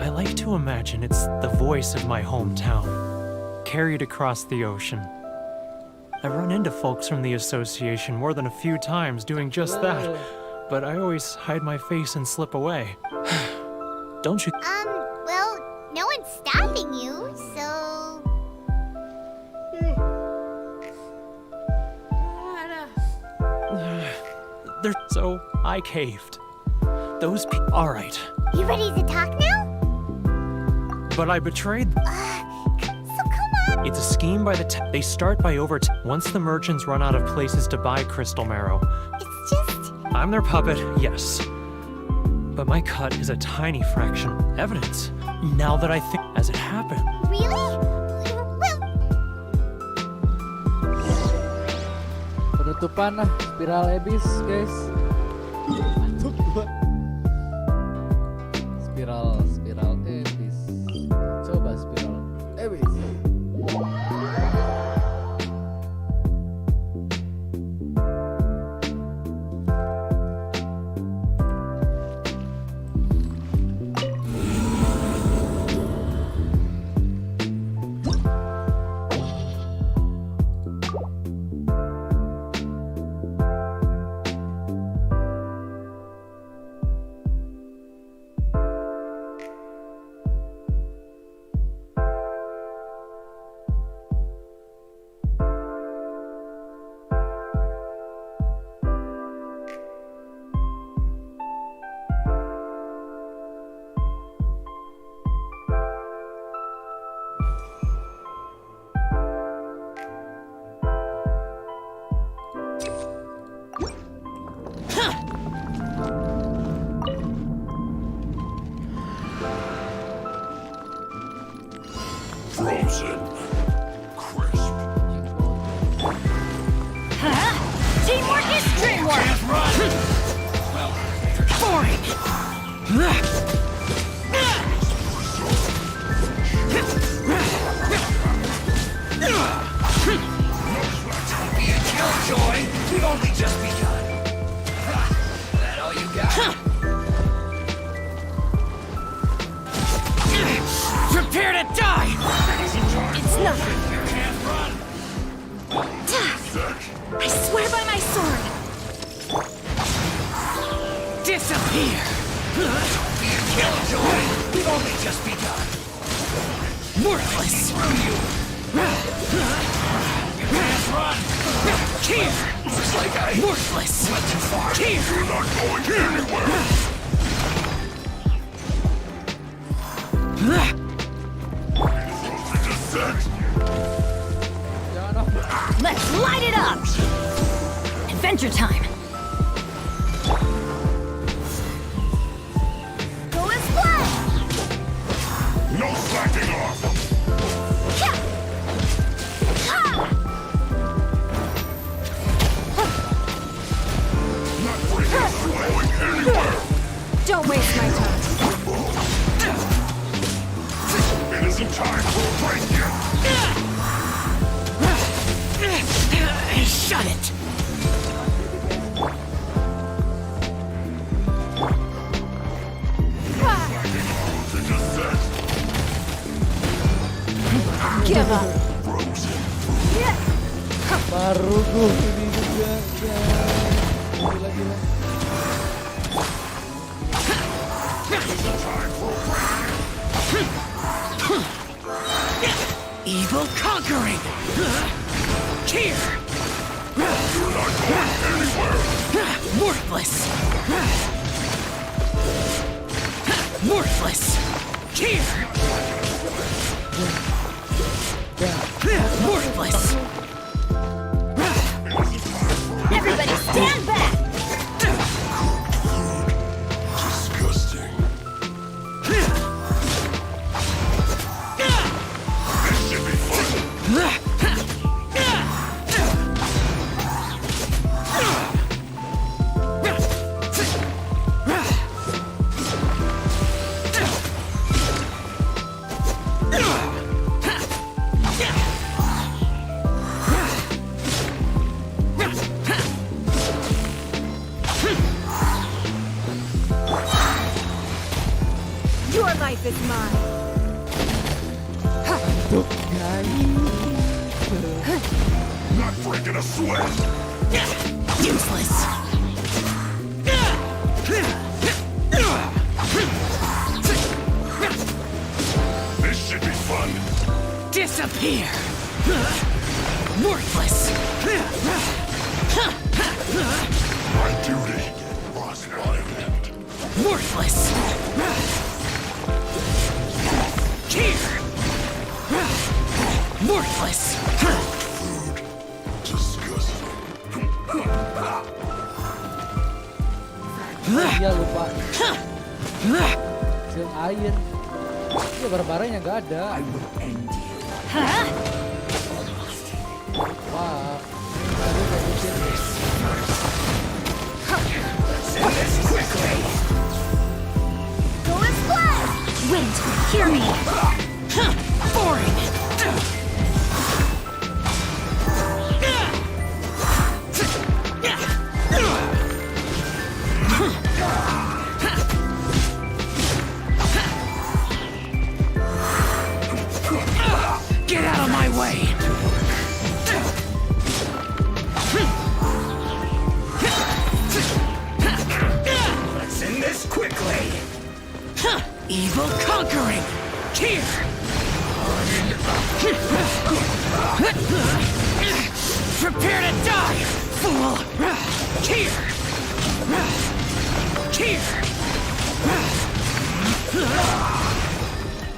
I like to imagine it's the voice of my hometown, carried across the ocean. I've run into folks from the association more than a few times doing just that, but I always hide my face and slip away. Don't you? Well, no one's stopping you, so... So I caved. Those people. All right. You ready to talk now? But I betrayed. So come on. It's a scheme by the. They start by once the merchants run out of places to buy crystal marrow. It's just. I'm their puppet, yes. But my cut is a tiny fraction of evidence. Now that I think as it happened. Really? Well. Penutupan spiral abyss, guys. Mantap gua. Spiral abyss. Coba spiral abyss. Frozen. Crisp. Teamwork is dreamwork! Boring! Be a killjoy. We've only just begun. That all you got? Prepare to die! It's nothing. You can't run. I swear by my sword! Disappear! Be a killjoy. We've only just begun. Worthless! Screw you. You can't run. Here! Looks like I Worthless! went too far. Here! You're not going anywhere. Let's light it up! Adventure time! Go and splash! No slacking off. Not breaking going anywhere. Don't waste my time. It isn't time to break yet. Shut it! Give up. Baru gue ini juga, guys. Gila. Evil conquering! Here! You're not going anywhere. Worthless! Worthless! Here! Worthless! Everybody stand back! Disgusting. This should be fun. Your life is mine. Not breaking a sweat. Useless! This should be fun. Disappear! Worthless! My duty was violent. Worthless! Here! Worthless! Iya lupa. Siang air. Iya barang-barangnya nggak ada. Wah. Tadi saya bikin. Go and splash! Wind, hear me! Boring! Get out of my way! Let's end this quickly. Evil conquering! Here! Prepare to die, fool! Here! Here!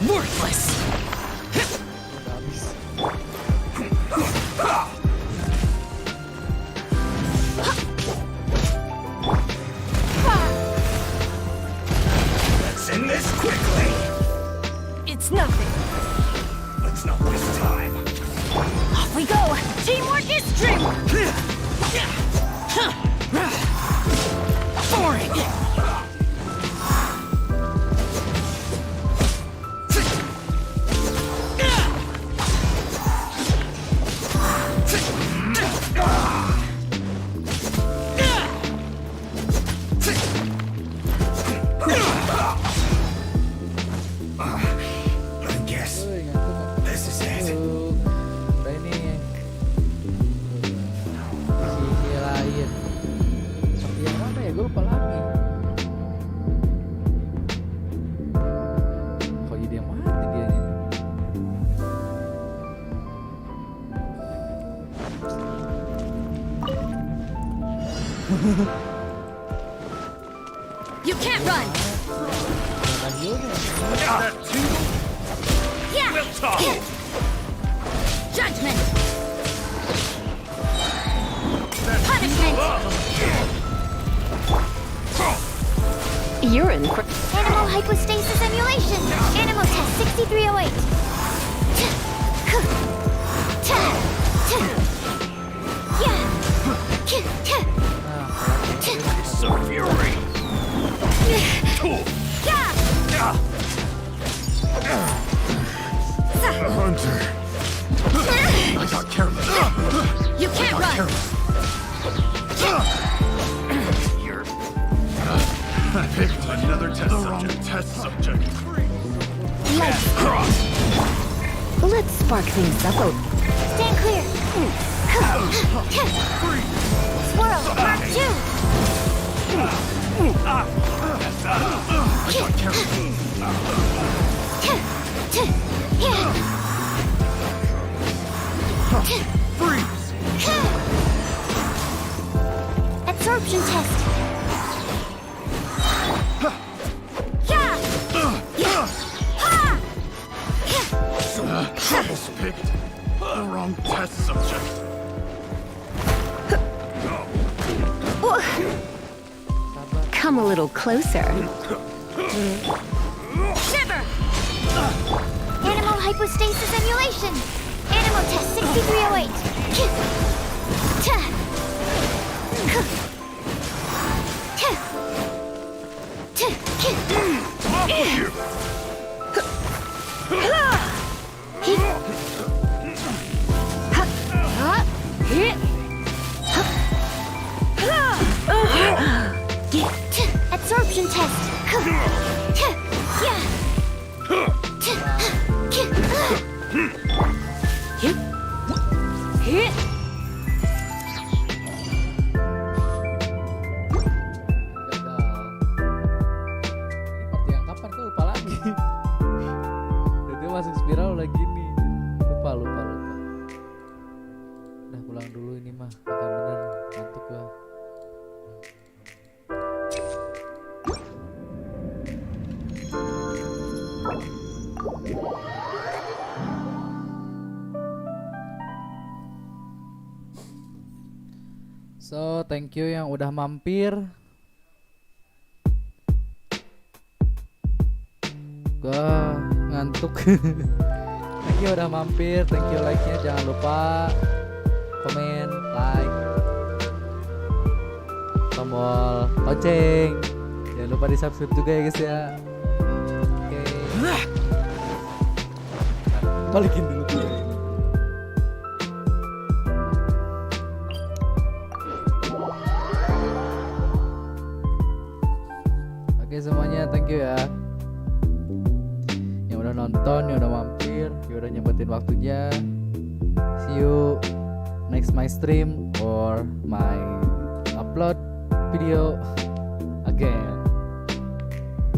Worthless! Let's end this quickly. It's nothing. Let's not waste time. Off we go. Teamwork is strength. Boring! I guess this is it. Udah ini sisi lain. Seperti yang mana ya? Gue lupa lagi. Kok jadi yang mati dia ini? You can't run! Yeah! Judgment! Punishment! You're in for Animal hypostasis emulation. Animal test 6308. So fury. A hunter. I got careless. You can't run! You're. I picked another test subject. Let's spark things up. Stand clear. Swirl, Mark 2. I got careless. Freeze! Absorption test. Troubles picked the wrong test subject. Come a little closer. Shiver! Animal hypostasis emulation. Animal test 6308. Absorption test. Seperti yang kapan kau lupa lagi. Jadi masuk spiral lagi nih. Lupa. Udah pulang dulu ini mah. Agak bener ngantuk gua. So thank you yang udah mampir. Gua ngantuk. Thank you udah mampir, thank you like-nya, jangan lupa komen, like, tombol lonceng, jangan lupa di subscribe juga ya guys ya. Oke. Balikin dulu tuh ini. Oke semuanya, thank you ya yang udah nonton, yang udah mampir, yang udah nyempetin waktunya. See you next my stream or my upload video.